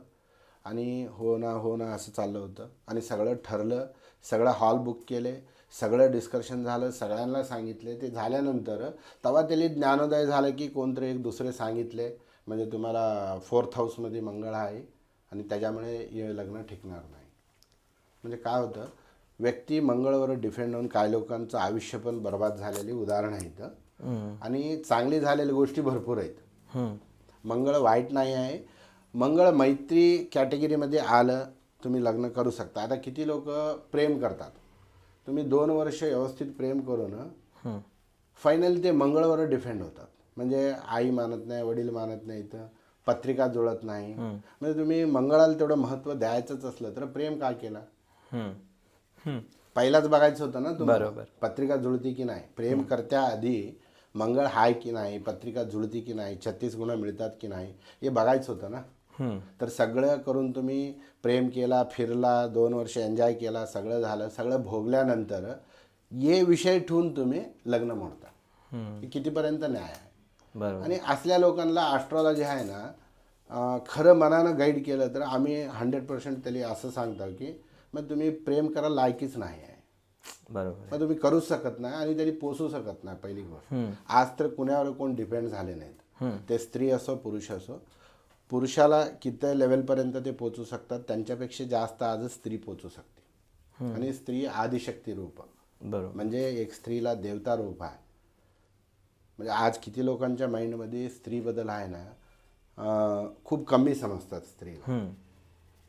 आणि हो ना असं चाललं होतं आणि सगळं ठरलं, सगळं हॉल बुक केले, सगळं डिस्कशन झालं, सगळ्यांना सांगितले. ते झाल्यानंतर तेव्हा त्याला ज्ञानोदय झालं की कोणतरी एक दुसरे सांगितले म्हणजे तुम्हाला 4th हाऊसमध्ये मंगळ आहे आणि त्याच्यामुळे हे लग्न टिकणार नाही. म्हणजे काय होतं, व्यक्ती मंगळवर डिपेंड होऊन काही लोकांचं आयुष्य पण बर्बाद झालेली उदाहरणं आहेत आणि चांगली झालेल्या गोष्टी भरपूर आहेत. मंगळ वाईट नाही आहे. मंगळ मैत्री कॅटेगरीमध्ये आलं, तुम्ही लग्न करू शकता. आता किती लोक प्रेम करतात, तुम्ही 2 वर्ष व्यवस्थित प्रेम करून फायनली ते मंगळवर डिपेंड होतात. म्हणजे आई मानत नाही, वडील मानत नाही, तर पत्रिका जुळत नाही. म्हणजे तुम्ही मंगळाला तेवढं महत्त्व द्यायचंच असलं तर प्रेम का केला? पहिलाच बघायचं होतं ना तुम्हाला, पत्रिका जुळती की नाही. प्रेम करत्या आधी मंगळ हाय की नाही, पत्रिका जुळती की नाही, 36 गुण मिळतात की नाही, हे बघायचं होतं ना. तर सगळं करून तुम्ही प्रेम केला, फिरला, 2 वर्ष एन्जॉय केला, सगळं झालं, सगळं भोगल्यानंतर हे विषय ठेवून तुम्ही लग्न मोडता. हे कितीपर्यंत न्याय आहे? आणि असल्या लोकांना ॲस्ट्रॉलॉजी आहे ना, खरं मनानं गाईड केलं तर आम्ही 100% त्याला असं सांगतो की मग तुम्ही प्रेम करायला लायकीच नाही आहे. बरोबर. मग तुम्ही करूच शकत नाही आणि तरी पोचू शकत नाही. पहिली गोष्ट, आज तर कुणावर कोण डिपेंड झाले नाहीत, ते स्त्री असो पुरुष असो. पुरुषाला किती लेवलपर्यंत ते पोचू शकतात त्यांच्यापेक्षा जास्त आज स्त्री पोचू शकते. आणि स्त्री आदिशक्ती रूप, बरोबर, म्हणजे एक स्त्रीला देवता रूप आहे. म्हणजे आज किती लोकांच्या माइंडमध्ये स्त्रीबद्दल आहे ना, खूप कमी समजतात स्त्रीला.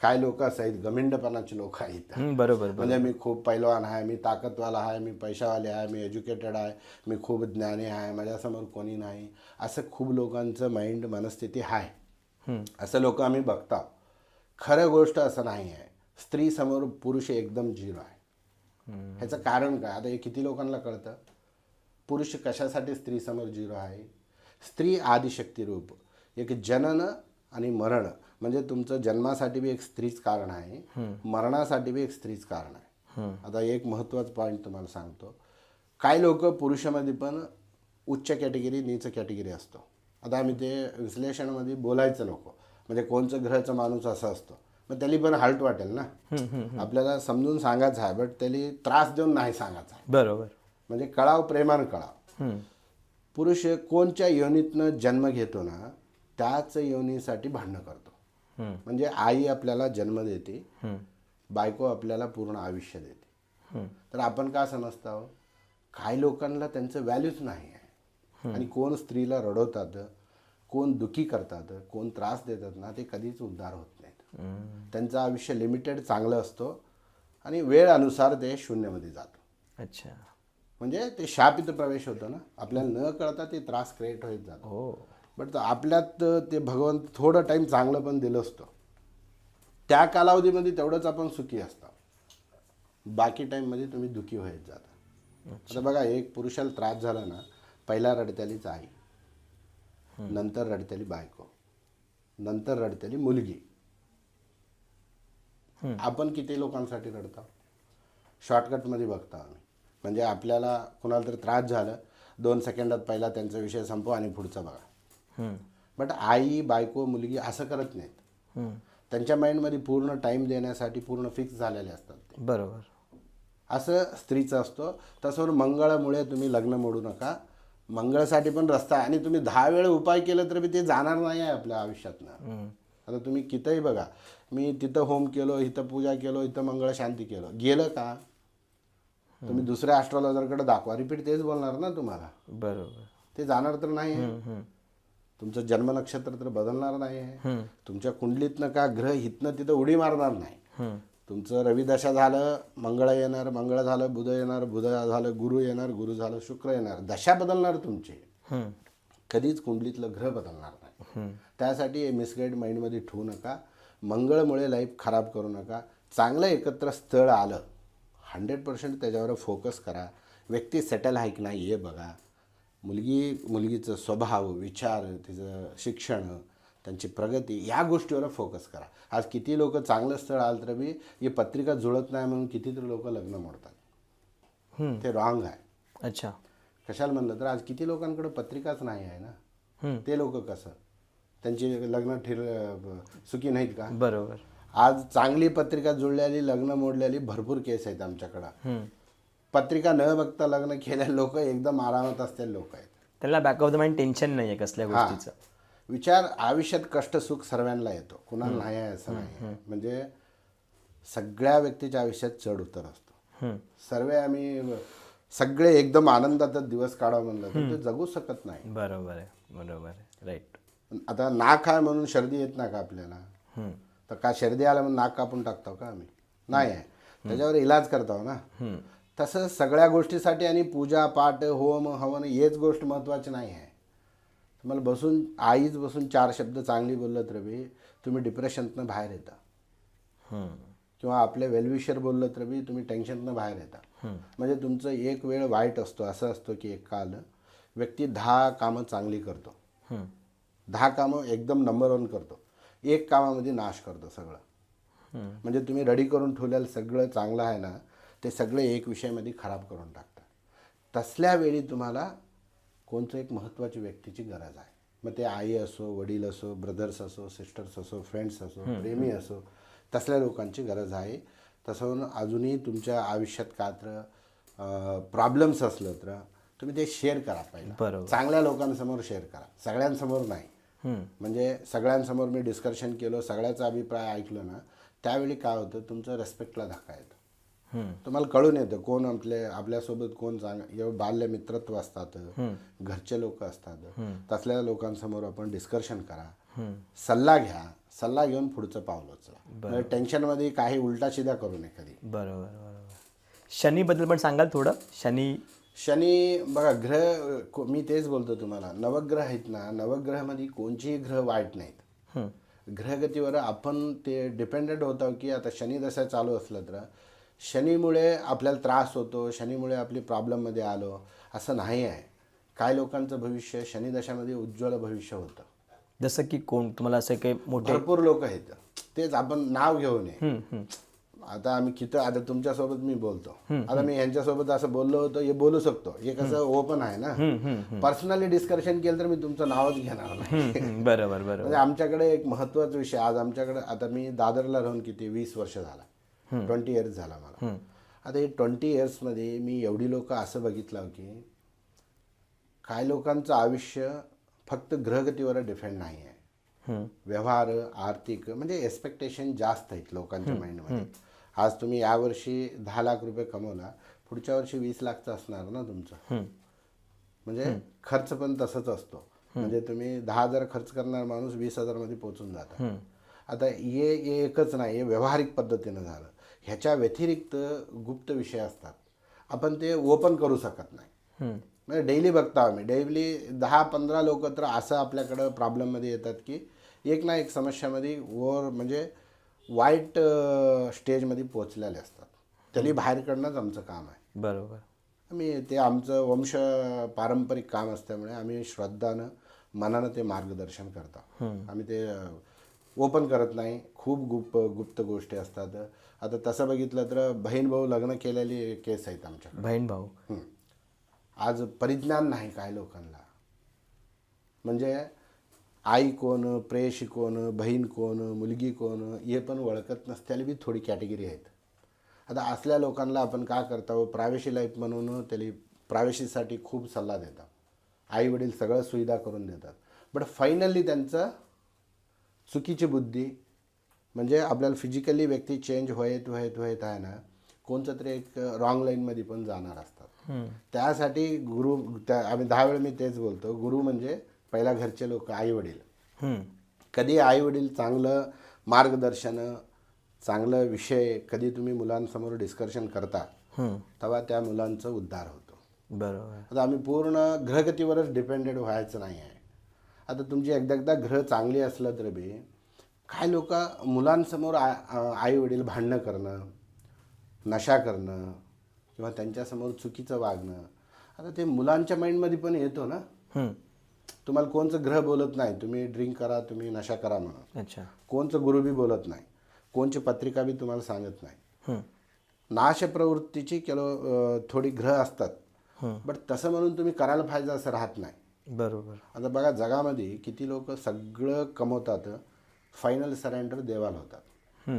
काय लोक असं आहेत, गमिंडपणाचे लोक आहेत. बरोबर. म्हणजे मी खूप पैलवान आहे, मी ताकदवाला आहे, मी पैशावाले आहे, मी एज्युकेटेड आहे, मी खूप ज्ञानी आहे, माझ्यासमोर कोणी नाही, असं खूप लोकांचं माइंड मनस्थिती आहे. असं लोक आम्ही बघतो. खरं गोष्ट असं नाही आहे. स्त्रीसमोर पुरुष एकदम 0 आहे. ह्याचं कारण काय? आता हे किती लोकांना कळतं? पुरुष कशासाठी स्त्रीसमोर 0 आहे? स्त्री आदिशक्ती रूप, एक जनन आणि मरण, म्हणजे तुमचं जन्मासाठी बी एक स्त्रीच कारण आहे, मरणासाठी बी एक स्त्रीच कारण आहे. आता एक महत्त्वाचं पॉईंट तुम्हाला सांगतो. काही लोक पुरुषामध्ये पण उच्च कॅटेगरी नीच कॅटेगरी असतो. आता आम्ही ते विश्लेषणामध्ये बोलायचं नको, म्हणजे कोणचं ग्रहाचा माणूस असा असतो, मग त्याला पण हाल्ट वाटेल ना. आपल्याला समजून सांगायचं आहे, बट त्याला त्रास देऊन नाही सांगायचं आहे. बरोबर. म्हणजे कळाव, प्रेमानं कळाव. पुरुष कोणच्या योनीतनं जन्म घेतो ना, त्याच योनीसाठी भांडणं करतो. म्हणजे आई आपल्याला जन्म देते, बायको आपल्याला पूर्ण आयुष्य देते. तर आपण का समजतो, काही लोकांना त्यांचं व्हॅल्यूच नाही आहे. आणि कोण स्त्रीला रडवतात, कोण दुखी करतात, कोण त्रास देतात ना, ते कधीच उद्धार होत नाहीत. त्यांचं आयुष्य लिमिटेड चांगलं असतो आणि वेळानुसार ते शून्यमध्ये जातं. अच्छा. म्हणजे ते शापित प्रवेश होतं ना, आपल्याला न कळता ते त्रास क्रिएट होत जातो. हो. बट आपल्यात ते भगवंत थोडं टाईम चांगलं पण दिलं असतं, त्या कालावधीमध्ये तेवढंच आपण सुखी असतो. बाकी टाईममध्ये तुम्ही दुखी होत जाता. आता बघा, एक पुरुषाला त्रास झाला ना, पहिला रडत्यालीच आई, नंतर रडत्याली बायको, नंतर रडत्याली मुलगी. आपण किती लोकांसाठी रडतो? शॉर्टकटमध्ये बघतो आम्ही. म्हणजे आपल्याला कुणाला तर त्रास झाला, 2 सेकंदात पहिला त्यांचा विषय संपव आणि पुढचा बघा. बट आई, बायको, मुलगी असं करत नाहीत. त्यांच्या माइंडमध्ये पूर्ण टाईम देण्यासाठी पूर्ण फिक्स झालेले असतात ते. बरोबर. असं स्त्रीचं असतो. तसं मंगळामुळे तुम्ही लग्न मोडू नका. मंगळासाठी पण रस्ता आहे आणि तुम्ही 10 वेळा उपाय केलं तर ते जाणार नाही आहे आपल्या आयुष्यातनं. आता तुम्ही कितीही बघा, मी तिथं होम केलो, इथं पूजा केलो, इथं मंगळ शांती केलं, गेलं का? तुम्ही दुसऱ्या ॲस्ट्रॉलॉजरकडे दाखवा, रिपीट तेच बोलणार ना तुम्हाला. बरोबर. ते जाणार तर नाही आहे. तुमचं जन्म नक्षत्र तर बदलणार नाही आहे. तुमच्या कुंडलीतनं का ग्रह हितनं तिथं उडी मारणार नाही. तुमचं रविदशा झालं, मंगळ येणार, मंगळ झालं बुध येणार, बुध झालं गुरु येणार, गुरु झालं शुक्र येणार. दशा बदलणार तुमची, कधीच कुंडलीतलं ग्रह बदलणार नाही. त्यासाठी मिसगाईड माइंडमध्ये ठेवू नका. मंगळमुळे लाईफ खराब करू नका. चांगलं एकत्र स्थळ आलं 100% त्याच्यावर फोकस करा. व्यक्ती सेटल आहे की नाही हे बघा. मुलगीचं स्वभाव, विचार, तिचं शिक्षण, त्यांची प्रगती या गोष्टीवर फोकस करा. आज किती लोक चांगलं स्थळ आलं तर बी ही पत्रिका जुळत नाही म्हणून कितीतरी लोक लग्न मोडतात. ते रॉंग आहे. अच्छा. कशाला म्हणलं तर आज किती लोकांकडे पत्रिकाच नाही आहे ना. ते लोक कसं त्यांची लग्न सुखी नाहीत का? बरोबर. आज चांगली पत्रिका जुळलेली लग्न मोडलेली भरपूर केस आहेत आमच्याकडं. पत्रिका न बघता लग्न केलेले लोक एकदम आरामात असलेले लोक आहेत. त्याला back of the mind tension नाही आहे कसल्या गोष्टीचं. विचार आयुष्यात कष्ट सुख सर्वांना येतो, कुणाला नाही आहे असं नाही. म्हणजे सगळ्या व्यक्तीच्या आयुष्यात चढ उतर असतो. सगळे एकदम आनंदातच दिवस काढावं म्हणलं तर ते जगू शकत नाही. बरोबर आहे. राईट. आता नाक आहे म्हणून सर्दी येत नाही का आपल्याला? तर का सर्दी आला म्हणून नाक कापून टाकतो का आम्ही? नाही आहे, त्याच्यावर इलाज करतो ना. तसं सगळ्या गोष्टीसाठी आणि पूजा पाठ होम हवन हेच गोष्ट महत्त्वाची नाही आहे. तुम्हाला आईच बसून 4 शब्द चांगली बोललं तर बी तुम्ही डिप्रेशनतनं बाहेर येता. किंवा आपले वेलविशर बोललं तर बी तुम्ही टेन्शनतनं बाहेर येता. म्हणजे तुमचं एक वेळ वाईट असतो. असं असतो की एक काल व्यक्ती 10 कामं चांगली करतो, 10 कामं एकदम नंबर 1 करतो, एक कामामध्ये नाश करतो सगळं. म्हणजे तुम्ही रेडी करून ठेवलेलं सगळं चांगलं आहे ना ते सगळे एक विषयामध्ये खराब करून टाकतात. तसल्या वेळी तुम्हाला कोणतं एक महत्त्वाची व्यक्तीची गरज आहे. मग ते आई असो, वडील असो, ब्रदर्स असो, सिस्टर्स असो, फ्रेंड्स असो, प्रेमी असो, तसल्या लोकांची गरज आहे. तसं अजूनही तुमच्या आयुष्यात का तर प्रॉब्लेम्स असलं तर तुम्ही ते शेअर करा पहिलं. चांगल्या लोकांसमोर शेअर करा, सगळ्यांसमोर नाही. म्हणजे सगळ्यांसमोर मी डिस्कशन केलं, सगळ्याचा अभिप्राय ऐकलं ना त्यावेळी काय होतं तुमचं रेस्पेक्टला धक्का येतो. तुम्हाला कळून येतं कोण आपल्यासोबत कोण एवढं बाल्य मित्रत्व असतात, घरचे लोक असतात. तसल्या लोकांसमोर आपण डिस्कशन करा, सल्ला घ्या, सल्ला घेऊन पुढचं पाऊल उचला. टेन्शनमध्ये काही उलटा सिधा करू नये कधी. बरोबर. शनीबद्दल पण सांगाल थोडं? शनी बघा ग्रह, मी तेच बोलतो तुम्हाला, नवग्रह आहेत ना, नवग्रहामध्ये कोणतेही ग्रह वाईट नाहीत. ग्रहगतीवर आपण ते डिपेंडेंट होतो की आता शनी दशा चालू असलं तर शनीमुळे आपल्याला त्रास होतो, शनीमुळे आपली प्रॉब्लेममध्ये आलो असं नाही आहे. काय लोकांचं भविष्य शनिदशामध्ये उज्ज्वल भविष्य होतं. जसं की कोण तुम्हाला असं काही मोठे भरपूर लोक आहेत. तेच आपण नाव घेऊ नये. आता तुमच्यासोबत मी बोलतो, आता मी यांच्यासोबत असं बोललो होतो हे बोलू शकतो, हे कसं ओपन आहे ना. पर्सनली डिस्कशन केलं तर मी तुमचं नावच घेणार नाही. बरोबर. म्हणजे आमच्याकडे एक महत्त्वाचा विषय आज आमच्याकडे, आता मी दादरला राहून किती 20 वर्ष झाला, 20 इयर्स झाला मला. आता हे 20 इयर्समध्ये मी एवढी लोक असं बघितलं की काय लोकांचं आयुष्य फक्त ग्रहगतीवर डिपेंड नाही आहे. व्यवहार, आर्थिक म्हणजे एक्सपेक्टेशन जास्त आहेत लोकांच्या माइंडमध्ये. आज तुम्ही यावर्षी 10 लाख रुपये कमवला, पुढच्या वर्षी 20 लाखचा असणार ना तुमचं. म्हणजे खर्च पण तसंच असतो. म्हणजे तुम्ही 10,000 खर्च करणार माणूस 20,000 मध्ये पोहोचून जातं. आता हे एकच नाही, हे व्यावहारिक पद्धतीनं झालं. ह्याच्या व्यतिरिक्त गुप्त विषय असतात, आपण ते ओपन करू शकत नाही. म्हणजे डेली बघता आम्ही, डेली 10-15 लोक तर असं आपल्याकडं प्रॉब्लेममध्ये येतात की एक ना एक समस्यामध्ये म्हणजे वाईट स्टेजमध्ये पोचलेले असतात. त्याला बाहेर काढणंच आमचं काम आहे. बरोबर. ते आमचं वंश पारंपरिक काम असल्यामुळे आम्ही श्रद्धानं मनानं ते मार्गदर्शन करतो. आम्ही ते ओपन करत नाही. खूप गुप्त गोष्टी असतात. आता तसं बघितलं तर बहीण भाऊ लग्न केलेली केस आहेत आमच्याकडे. बहीण भाऊ आज परिज्ञान नाही काय लोकांना. म्हणजे आई कोण, प्रेयशी कोण, बहीण कोण, मुलगी कोण हे पण ओळखत नसल्याला बी थोडी कॅटेगरी आहेत. आता असल्या लोकांना आपण काय करतो, प्रायव्हसी लाईफ म्हणून त्याला प्रायव्हसीसाठी खूप सल्ला देतात. आई वडील सगळं सुविधा करून देतात, बट फायनली त्यांचं चुकीची बुद्धी म्हणजे आपल्याला फिजिकली व्यक्ती चेंज होत आहे ना, कोणतं तरी एक रॉंग लाईनमध्ये पण जाणार असतात. त्यासाठी गुरु, आम्ही 10 वेळ मी तेच बोलतो, गुरु म्हणजे पहिला घरचे लोक, आई वडील. कधी आई वडील चांगलं मार्गदर्शन, चांगलं विषय कधी तुम्ही मुलांसमोर डिस्कशन करता तेव्हा त्या मुलांचा उद्धार होतो. बरोबर. आता आम्ही पूर्ण ग्रहगतीवरच डिपेंडेड व्हायचं नाही आहे. आता तुमची एकदा ग्रह चांगली असलं तर बी काय लोक मुलांसमोर आई वडील भांडणं करणं, नशा करणं किंवा त्यांच्यासमोर चुकीचं वागणं, आता ते मुलांच्या माइंडमध्ये पण येतो ना. तुम्हाला कोणचं ग्रह बोलत नाही तुम्ही ड्रिंक करा, तुम्ही नशा करा म्हणून. अच्छा. कोणचं गुरु बी बोलत नाही, कोणची पत्रिका बी तुम्हाला सांगत नाही. नाश प्रवृत्तीची थोडी ग्रह असतात, बट तसं म्हणून तुम्ही करायला पाहिजे असं राहत नाही. बरोबर. आता बघा जगामध्ये किती लोक सगळं कमवतात, फायनल सरेंडर देवाला होतात.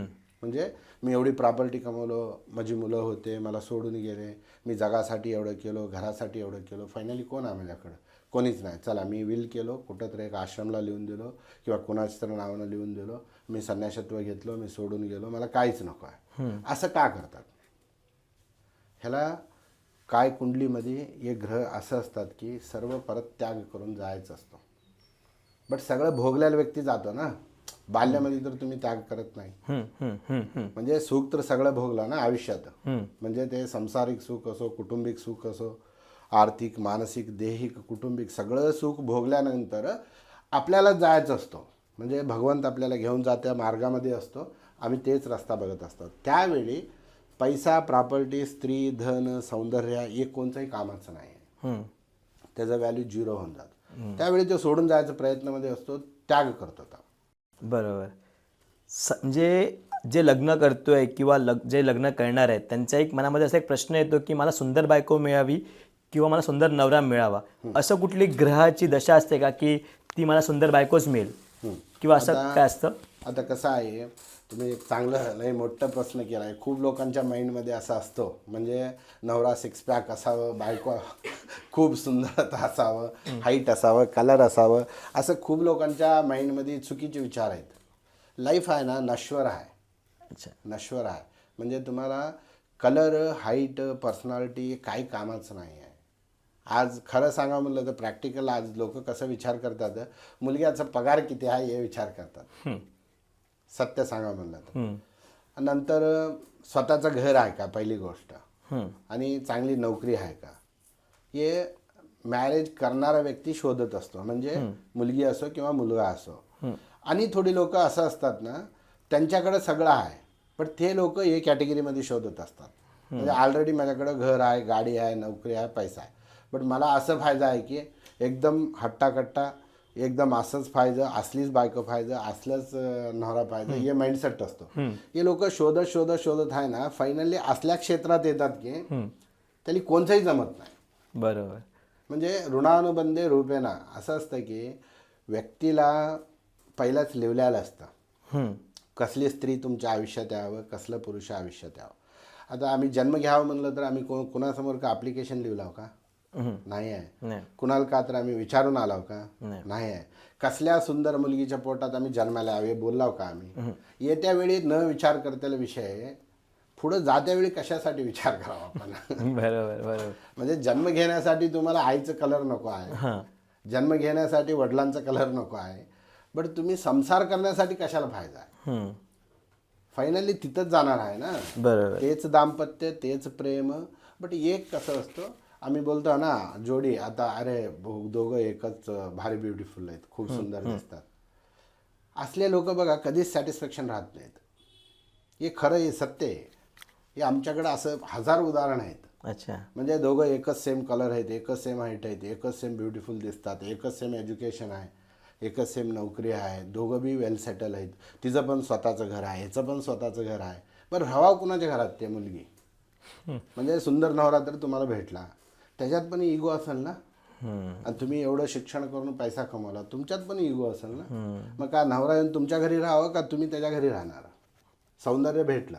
म्हणजे मी एवढी प्रॉपर्टी कमवलो, माझी मुलं होते, मला सोडून गेले, मी जगासाठी एवढं केलं, घरासाठी एवढं केलं, फायनली कोण आहे माझ्याकडं? कोणीच नाही. चला मी विल केलो, कुठंतरी एक आश्रमला लिहून दिलो किंवा कुणाच्या तरी नावानं लिहून दिलो, मी संन्यासत्व घेतलो, मी सोडून गेलो, मला काहीच नको आहे. असं का करतात? ह्याला काय कुंडलीमध्ये एक ग्रह असं असतात की सर्व परत त्याग करून जायचं असतो. बट सगळं भोगलेला व्यक्ती जातो ना. बाल्यामध्ये तर तुम्ही त्याग करत नाही. म्हणजे सुख तर सगळं भोगलं ना आयुष्यात. म्हणजे ते संसारिक सुख असो, कुटुंबिक सुख असो, आर्थिक, मानसिक, दैहिक, कुटुंबिक सगळं सुख भोगल्यानंतर आपल्याला जायचं असतो. म्हणजे भगवंत आपल्याला घेऊन जात्या मार्गामध्ये असतो, आम्ही तेच रस्ता बघत असतो. त्यावेळी पैसा, प्रॉपर्टी, स्त्री, धन, सौंदर्य एक कोणतंही कामाचं नाही आहे. त्याचं व्हॅल्यू 0 होऊन जातं. त्यावेळी तो सोडून जायचा प्रयत्नामध्ये असतो, त्याग करतो. बरोबर. म्हणजे जे लग्न करतोय किंवा जे लग्न करणार आहेत त्यांच्या एक मनामध्ये असा एक प्रश्न येतो की मला सुंदर बायको मिळावी किंवा मला सुंदर नवरा मिळावा. असं कुठली ग्रहाची दशा असते का की ती मला सुंदर बायकोच मिळेल किंवा असं काय असतं? आता कसं आहे, तुम्ही एक चांगलं लय मोठा प्रश्न केला आहे. खूप लोकांच्या माइंडमध्ये असं असतो, म्हणजे नवरा 6 पॅक असावं, बायको खूप सुंदर असावं, हाईट असावं, कलर असावं, असं खूप लोकांच्या माइंडमध्ये चुकीचे विचार आहेत. लाईफ आहे ना नश्वर आहे. अच्छा. नश्वर आहे म्हणजे तुम्हाला कलर, हाईट, पर्सनॅलिटी काही कामाचं नाही आहे. आज खरं सांगा म्हणलं तर प्रॅक्टिकल आज लोक कसं विचार करतात, मुलग्याचा पगार किती आहे हे विचार करतात. सत्य सांगा म्हणलं तर. नंतर स्वतःचं घर आहे का पहिली गोष्ट, आणि चांगली नोकरी आहे का, हे मॅरेज करणारा व्यक्ती शोधत असतो. म्हणजे मुलगी असो किंवा मुलगा असो. आणि थोडी लोक असं असतात ना, त्यांच्याकडे सगळं आहे, पण ते लोक हे कॅटेगरीमध्ये शोधत असतात. म्हणजे ऑलरेडी माझ्याकडे घर आहे, गाडी आहे, नोकरी आहे, पैसा आहे, बट मला असं फायदा आहे की एकदम हट्टाकट्टा, एकदम असंच पाहिजे, असलीच बायको पाहिजे, असलंच नवरा पाहिजे, हे माइंडसेट असतो. हे लोक शोधत शोधत शोधत आहे ना, फायनली असल्या क्षेत्रात येतात की त्यांनी कोणतंही जमत नाही. बरोबर. म्हणजे ऋणानुबंधे रूपेना असं असतं की व्यक्तीला पहिलाच लिवलेलं असतं कसली स्त्री तुमच्या आयुष्यात यावं, कसलं पुरुष आयुष्यात यावं. आता आम्ही जन्म घ्यावं म्हणलं तर आम्ही कुणासमोर का ॲप्लिकेशन लिहिलाव का? नाही आहे. कुणाला का तर आम्ही विचारून आलाव का? नाही आहे. कसल्या सुंदर मुलगीच्या पोटात आम्ही जन्माला यावे बोललाव का आम्ही? येत्या वेळी न विचार करतेला विषय पुढं जात्या वेळी कशासाठी विचार करावा आपण? बरोबर बरोबर. म्हणजे जन्म घेण्यासाठी तुम्हाला आईचं कलर नको आहे, जन्म घेण्यासाठी वडिलांचा कलर नको आहे, बट तुम्ही संसार करण्यासाठी कशाला फायदा आहे? फायनली तिथंच जाणार आहे ना. बरोबर. तेच दाम्पत्य, तेच प्रेम. बट एक कसं असतं, आम्ही बोलतो ना जोडी, आता अरे दोघं एकच भारी ब्युटिफुल आहेत, खूप सुंदर दिसतात, असले लोक बघा कधीच सॅटिस्फॅक्शन राहत नाहीत. हे खरं, हे सत्य आहे. हे आमच्याकडे असं 1000 उदाहरण आहेत. अच्छा. म्हणजे दोघं एकच सेम कलर आहेत, एकच सेम हाईट आहेत, एकच सेम ब्युटिफुल दिसतात, एकच सेम एज्युकेशन आहे, एकच सेम नोकरी आहे, दोघं बी वेल सेटल आहेत, तिचं पण स्वतःचं घर आहे, ह्याचं पण स्वतःचं घर आहे. बरं हवा कुणाच्या घरात ते मुलगी? म्हणजे सुंदर नवरा तर तुम्हाला भेटला, त्याच्यात पण इगो असेल ना. आणि तुम्ही एवढं शिक्षण करून पैसा कमवला, तुमच्यात पण इगो असेल ना. मग का नवरा येऊन तुमच्या घरी राहावं का तुम्ही त्याच्या घरी राहणार? सौंदर्य भेटलं,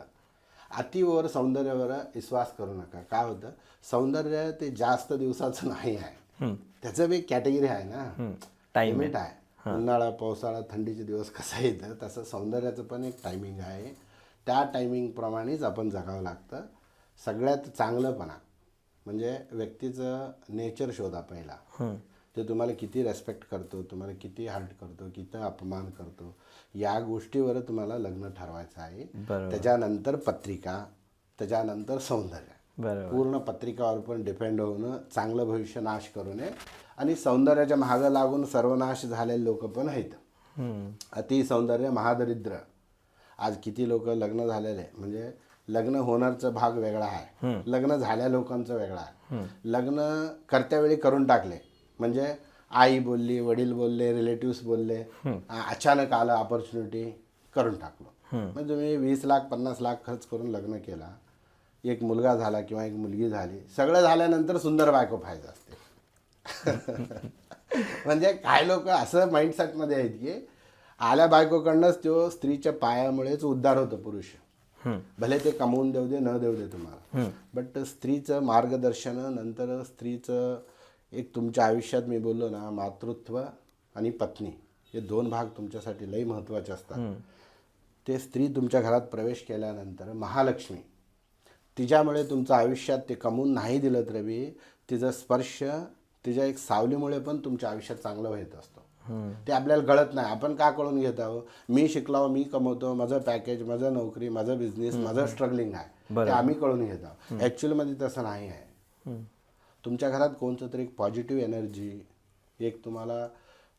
अतिवर सौंदर्यावर विश्वास करू नका. काय होतं, सौंदर्य ते जास्त दिवसाचं नाही आहे, त्याचं बी कॅटेगरी आहे ना, लिमिट आहे. उन्हाळा, पावसाळा, थंडीचे दिवस कसं येतं तसं सौंदर्याचं पण एक टायमिंग आहे. त्या टायमिंगप्रमाणेच आपण जगावं लागतं. सगळ्यात चांगलंपणा म्हणजे व्यक्तीचं नेचर शोधा पहिला. ते तुम्हाला किती रेस्पेक्ट करतो, तुम्हाला किती हर्ट करतो, किती अपमान करतो, या गोष्टीवर तुम्हाला लग्न ठरवायचं आहे. त्याच्यानंतर पत्रिका, त्याच्यानंतर सौंदर्य. पूर्ण पत्रिकावर पण डिपेंड होणं, चांगलं भविष्य नाश करू नये. आणि सौंदर्याच्या मागं लागून सर्वनाश झालेले लोक पण आहेत. अति सौंदर्य महादरिद्र. आज किती लोक लग्न झालेले, म्हणजे लग्न होणारचा भाग वेगळा आहे, लग्न झाल्या लोकांचं वेगळा आहे. लग्न करत्यावेळी करून टाकले, म्हणजे आई बोलली, वडील बोलले, रिलेटिव्स बोलले, अचानक आलं ऑपॉर्च्युनिटी, करून टाकलो. म्हणजे तुम्ही 20 लाख 50 लाख खर्च करून लग्न केला, एक मुलगा झाला किंवा एक मुलगी झाली, सगळं झाल्यानंतर सुंदर बायको पाहिजे असते. म्हणजे काही लोक असं माइंडसेटमध्ये आहेत की आल्या बायकोकडनंच तो स्त्रीच्या पायामुळेच उद्धार होतो पुरुष. भले ते कमवून देऊ दे न देऊ दे तुम्हाला, बट स्त्रीचं मार्गदर्शन, नंतर स्त्रीचं एक तुमच्या आयुष्यात, मी बोललो ना, मातृत्व आणि पत्नी हे 2 भाग तुमच्यासाठी लई महत्त्वाचे असतात. ते स्त्री तुमच्या घरात प्रवेश केल्यानंतर महालक्ष्मी, तिच्यामुळे तुमचं आयुष्यात ते कमवून नाही दिलं तरी तिचा स्पर्श, तिच्या एक सावलीमुळे पण तुमच्या आयुष्यात चांगलं होत असतो. ते आपल्याला कळत नाही. आपण का कळून घेत आहोत, मी शिकलो, मी कमवतो, माझं पॅकेज, माझं नोकरी, माझं बिझनेस, माझं स्ट्रगलिंग आहे, ते आम्ही कळून घेत आहोत. ॲक्च्युअलमध्ये तसं नाही आहे. तुमच्या घरात कोणतं तरी एक पॉझिटिव्ह एनर्जी, एक तुम्हाला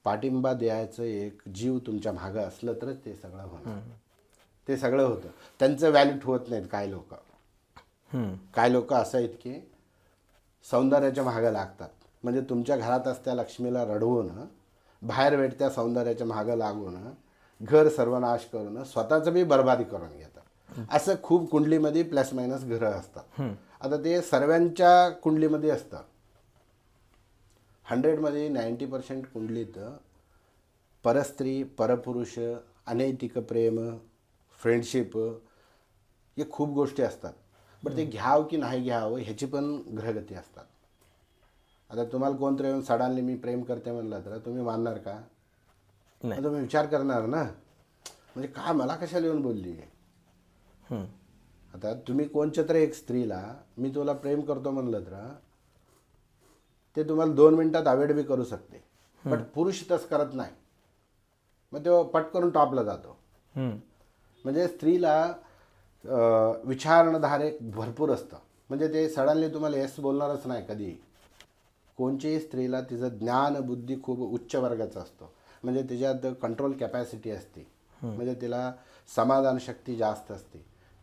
पाठिंबा द्यायचं एक जीव तुमच्या मागं असलं तरच ते सगळं होणार. ते सगळं होतं. त्यांचं व्हॅल्यूट होत नाहीत. काय लोक असं आहेत की सौंदर्याच्या मागं लागतात, म्हणजे तुमच्या घरात असत्या लक्ष्मीला रडवून, बाहेर भेटत्या सौंदर्याच्या मागं लागून, घर सर्वनाश करून स्वतःचं बी बर्बादी करून घेतात. असं खूप कुंडलीमध्ये प्लस मायनस घरं असतात. आता ते सर्वांच्या कुंडलीमध्ये असतं. 100मध्ये 90% कुंडलीत परस्त्री, परपुरुष, अनैतिक प्रेम, फ्रेंडशिप, हे खूप गोष्टी असतात. बट ते घ्यावं की नाही घ्यावं ह्याची पण ग्रहगती असतात. आता तुम्हाला कोणतरी येऊन सडनली मी प्रेम करते म्हणलं तर तुम्ही मानणार का? तुम्ही विचार करणार ना, म्हणजे का मला कशाला येऊन बोलली. आता तुम्ही कोणच्या तरी एक स्त्रीला मी तुला प्रेम करतो म्हणलं तर ते तुम्हाला 2 मिनिटात अवॉइड बी करू शकते, बट पुरुष तसं करत नाही. मग तो पट करून टॉपला जातो. म्हणजे स्त्रीला विचारधारे भरपूर असतं, म्हणजे ते सडनली तुम्हाला येस बोलणारच नाही कधी. कोणत्याही स्त्रीला तिचं ज्ञान बुद्धी खूप उच्च वर्गाचा असतो, म्हणजे तिच्यात कंट्रोल कॅपॅसिटी असते, म्हणजे तिला समाधान शक्ती जास्त असते.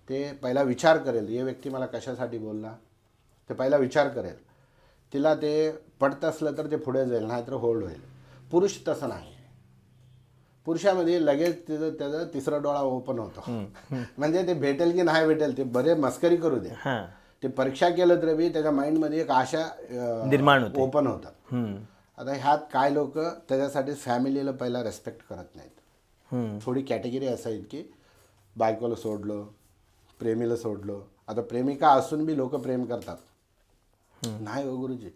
ते पहिला विचार करेल, हे व्यक्ती मला कशासाठी बोलला, ते पहिला विचार करेल. तिला ते पटत असलं तर ते पुढे जाईल, नाहीतर होल्ड होईल. पुरुष तसं नाही. पुरुषामध्ये लगेच त्याचा तिसरा डोळा ओपन होतो. म्हणजे ते भेटेल की नाही भेटेल ते बरे मस्करी करू दे, ते परीक्षा केलं तरी त्याच्या माइंडमध्ये एक आशा निर्माण ओपन होतात. आता ह्यात काय लोक त्याच्यासाठी फॅमिलीला पहिला रेस्पेक्ट करत नाहीत. थोडी कॅटेगरी असं आहेत की बायकोला सोडलं, प्रेमीला सोडलं. आता प्रेमिका असून बी लोक प्रेम करतात. नाही हो गुरुजी,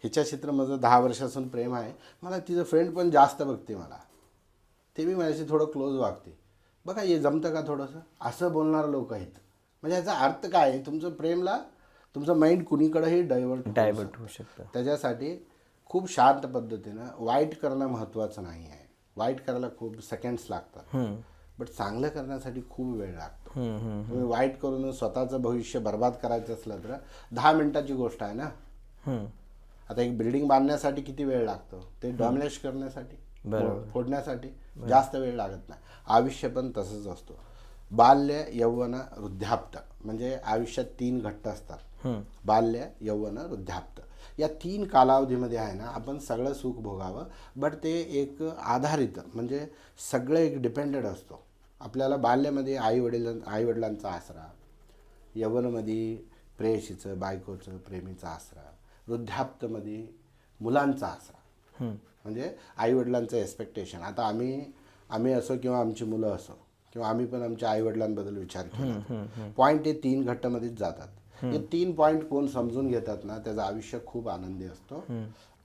हिच्या चित्र माझं 10 वर्षापासून प्रेम आहे, मला तिचं फ्रेंड पण जास्त बघते, मला ते बी माझ्याशी थोडं क्लोज वागते, बघा हे जमतं का थोडंसं, असं बोलणारे लोक आहेत. म्हणजे याचा अर्थ काय आहे, तुमचं प्रेमला तुमचं माइंड कुणीकडेही डायवर्ट होऊ शकतं. त्याच्यासाठी खूप शांत पद्धतीनं वाईट करणं महत्त्वाचं नाही आहे. वाईट करायला खूप सेकंड्स लागतात, बट चांगलं करण्यासाठी खूप वेळ लागतो. तुम्ही वाईट करून स्वतःचं भविष्य बर्बाद करायचं असलं तर 10 मिनिटाची गोष्ट आहे ना. आता एक बिल्डिंग बांधण्यासाठी किती वेळ लागतो, ते डॉमिनेट करण्यासाठी, फोडण्यासाठी जास्त वेळ लागत नाही. आयुष्य पण तसंच असतो. बाल्य, यौवन, वृद्धाप्य, म्हणजे आयुष्यात 3 घट्ट असतात. बाल्य, यौवन, वृद्धाप्य. या 3 कालावधीमध्ये आहे ना आपण सगळं सुख भोगावं, बट ते एक आधारित, म्हणजे सगळं एक डिपेंडेड असतो. आपल्याला बाल्यामध्ये आईवडिलांचा आसरा, यौवनमध्ये प्रेयसीचं, बायकोचं, प्रेमीचा आसरा, वृद्धाप्यमध्ये मुलांचा आसरा, म्हणजे आईवडिलांचं एक्सपेक्टेशन. आता आम्ही असो किंवा आमची मुलं असो किंवा आम्ही पण आमच्या आईवडिलांबद्दल विचार केला, पॉईंट हे 3 घट्टामध्येच जातात. हे 3 पॉईंट कोण समजून घेतात ना त्याचं आयुष्य खूप आनंदी असतो.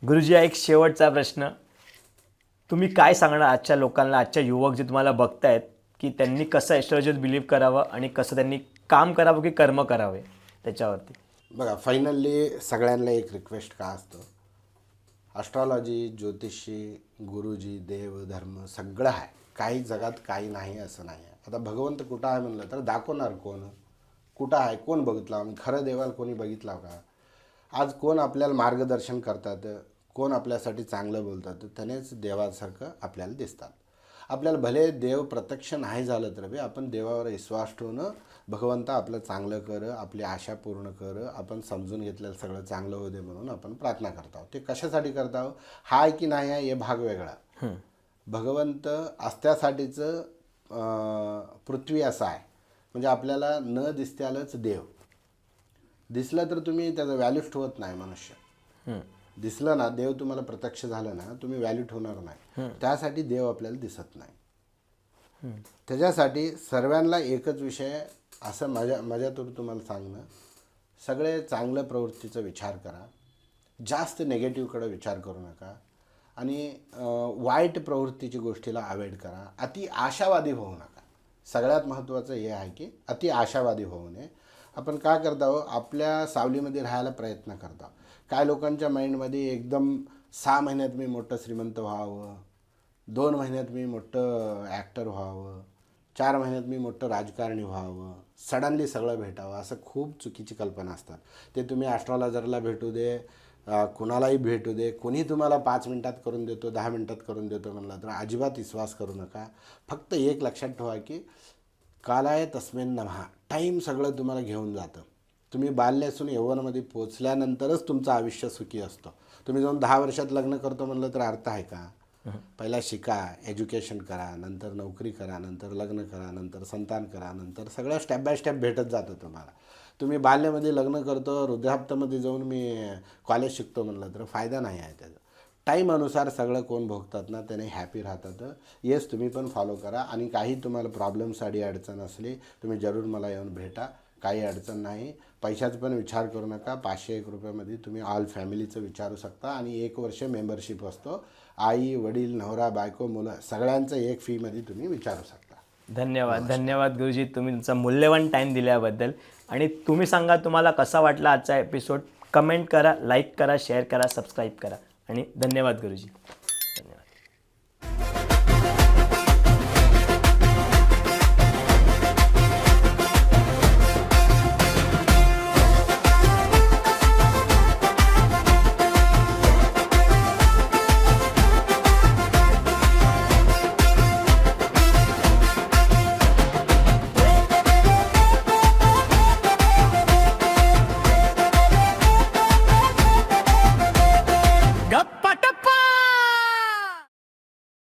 गुरुजी, एक शेवटचा प्रश्न, तुम्ही काय सांगणार आजच्या लोकांना, आजच्या युवक जे तुम्हाला बघतायत, की त्यांनी कसं ॲस्ट्रॉलॉजीत बिलीव्ह करावं आणि कसं त्यांनी काम करावं की कर्म करावे त्याच्यावरती? बघा, फायनली सगळ्यांना एक रिक्वेस्ट का असतं, ॲस्ट्रॉलॉजी, ज्योतिषी, गुरुजी, देव, धर्म सगळं आहे. काही जगात काही नाही असं नाही आहे. आता भगवंत कुठं आहे म्हणलं तर दाखवणार कोण, कुठं आहे, कोण बघितलं, खरं देवाला कोणी बघितलं का? आज कोण आपल्याला मार्गदर्शन करतात, कोण आपल्यासाठी चांगलं बोलतात, त्यानेच देवासारखं आपल्याला दिसतात. आपल्याला भले देव प्रत्यक्ष नाही झालं तर बी आपण देवावर विश्वास ठेवणं, भगवंता आपलं चांगलं कर, आपली आशा पूर्ण कर, आपण समजून घेतलेलं सगळं चांगलं होऊ दे म्हणून आपण प्रार्थना करत आहोत. ते कशासाठी करत आहोत, हाय की नाही आहे हे भाग वेगळा. भगवंत असत्यासाठीचं पृथ्वी असं आहे, म्हणजे आपल्याला न दिसत्यालच देव. दिसलं तर तुम्ही त्याचं व्हॅल्यू ठेवत नाही. मनुष्य दिसलं ना, देव तुम्हाला प्रत्यक्ष झालं ना, तुम्ही व्हॅल्यू ठेवणार नाही. त्यासाठी देव आपल्याला दिसत नाही. त्याच्यासाठी सर्वांना एकच विषय असं माझ्यातून तुम्हाला सांगणं, सगळे चांगल्या प्रवृत्तीचा विचार करा, जास्त नेगेटिव्हकडे विचार करू नका आणि वाईट प्रवृत्तीची गोष्टीला अवॉइड करा. अति आशावादी होऊ नका. सगळ्यात महत्त्वाचं हे आहे की अति आशावादी होऊ नये. आपण काय करत आहोत, आपल्या सावलीमध्ये राहायला प्रयत्न करत आहोत. काय लोकांच्या माइंडमध्ये एकदम 6 महिन्यात मी मोठं श्रीमंत व्हावं, 2 महिन्यात मी मोठं ॲक्टर व्हावं, 4 महिन्यात मी मोठं राजकारणी व्हावं, सडनली सगळं भेटावं, असं खूप चुकीची कल्पना असतात. ते तुम्ही ॲस्ट्रॉलॉजरला भेटू दे, कुणालाही भेटू दे, कोणी तुम्हाला 5 मिनिटात करून देतो, 10 मिनिटात करून देतो म्हणलं तर अजिबात विश्वास करू नका. फक्त एक लक्षात ठेवा की कालाय तस्मिन् नमः. टाईम सगळं तुम्हाला घेऊन जातं. तुम्ही बाल्य असून यौवनामध्ये पोचल्यानंतरच तुमचं आयुष्य सुखी असतं. तुम्ही जाऊन 10 वर्षात लग्न करतो म्हणलं तर अर्थ आहे का? पहिला शिका, एज्युकेशन करा, नंतर नोकरी करा, नंतर लग्न करा, नंतर संतान करा, नंतर सगळं स्टेप बाय स्टेप भेटत जातं तुम्हाला. तुम्ही बाल्यामध्ये लग्न करतो, वृद्धाप्तामध्ये जाऊन मी कॉलेज शिकतो म्हणलं तर फायदा नाही आहे त्याचा. टाईम अनुसार सगळं कोण भोगतात ना, त्याने हॅपी राहतात. येस, तुम्ही पण फॉलो करा आणि काही तुम्हाला प्रॉब्लेमसाठी अडचण असली तुम्ही जरूर मला येऊन भेटा. काही अडचण नाही. पैशाचा पण विचार करू नका. 501 रुपयामध्ये तुम्ही ऑल फॅमिलीचं विचारू शकता आणि 1 वर्ष मेंबरशिप असतो. आई वडील नवरा बायको मुलं सगळ्यांचं 1 फीमध्ये तुम्ही विचारू शकता. धन्यवाद गुरुजी, तुम्ही तुमचा मूल्यवान टाईम दिल्याबद्दल. आणि तुम्ही सांगा तुम्हाला कसा वाटला आजचा एपिसोड. कमेंट करा, लाईक करा, शेअर करा, सबस्क्राईब करा आणि धन्यवाद गुरुजी.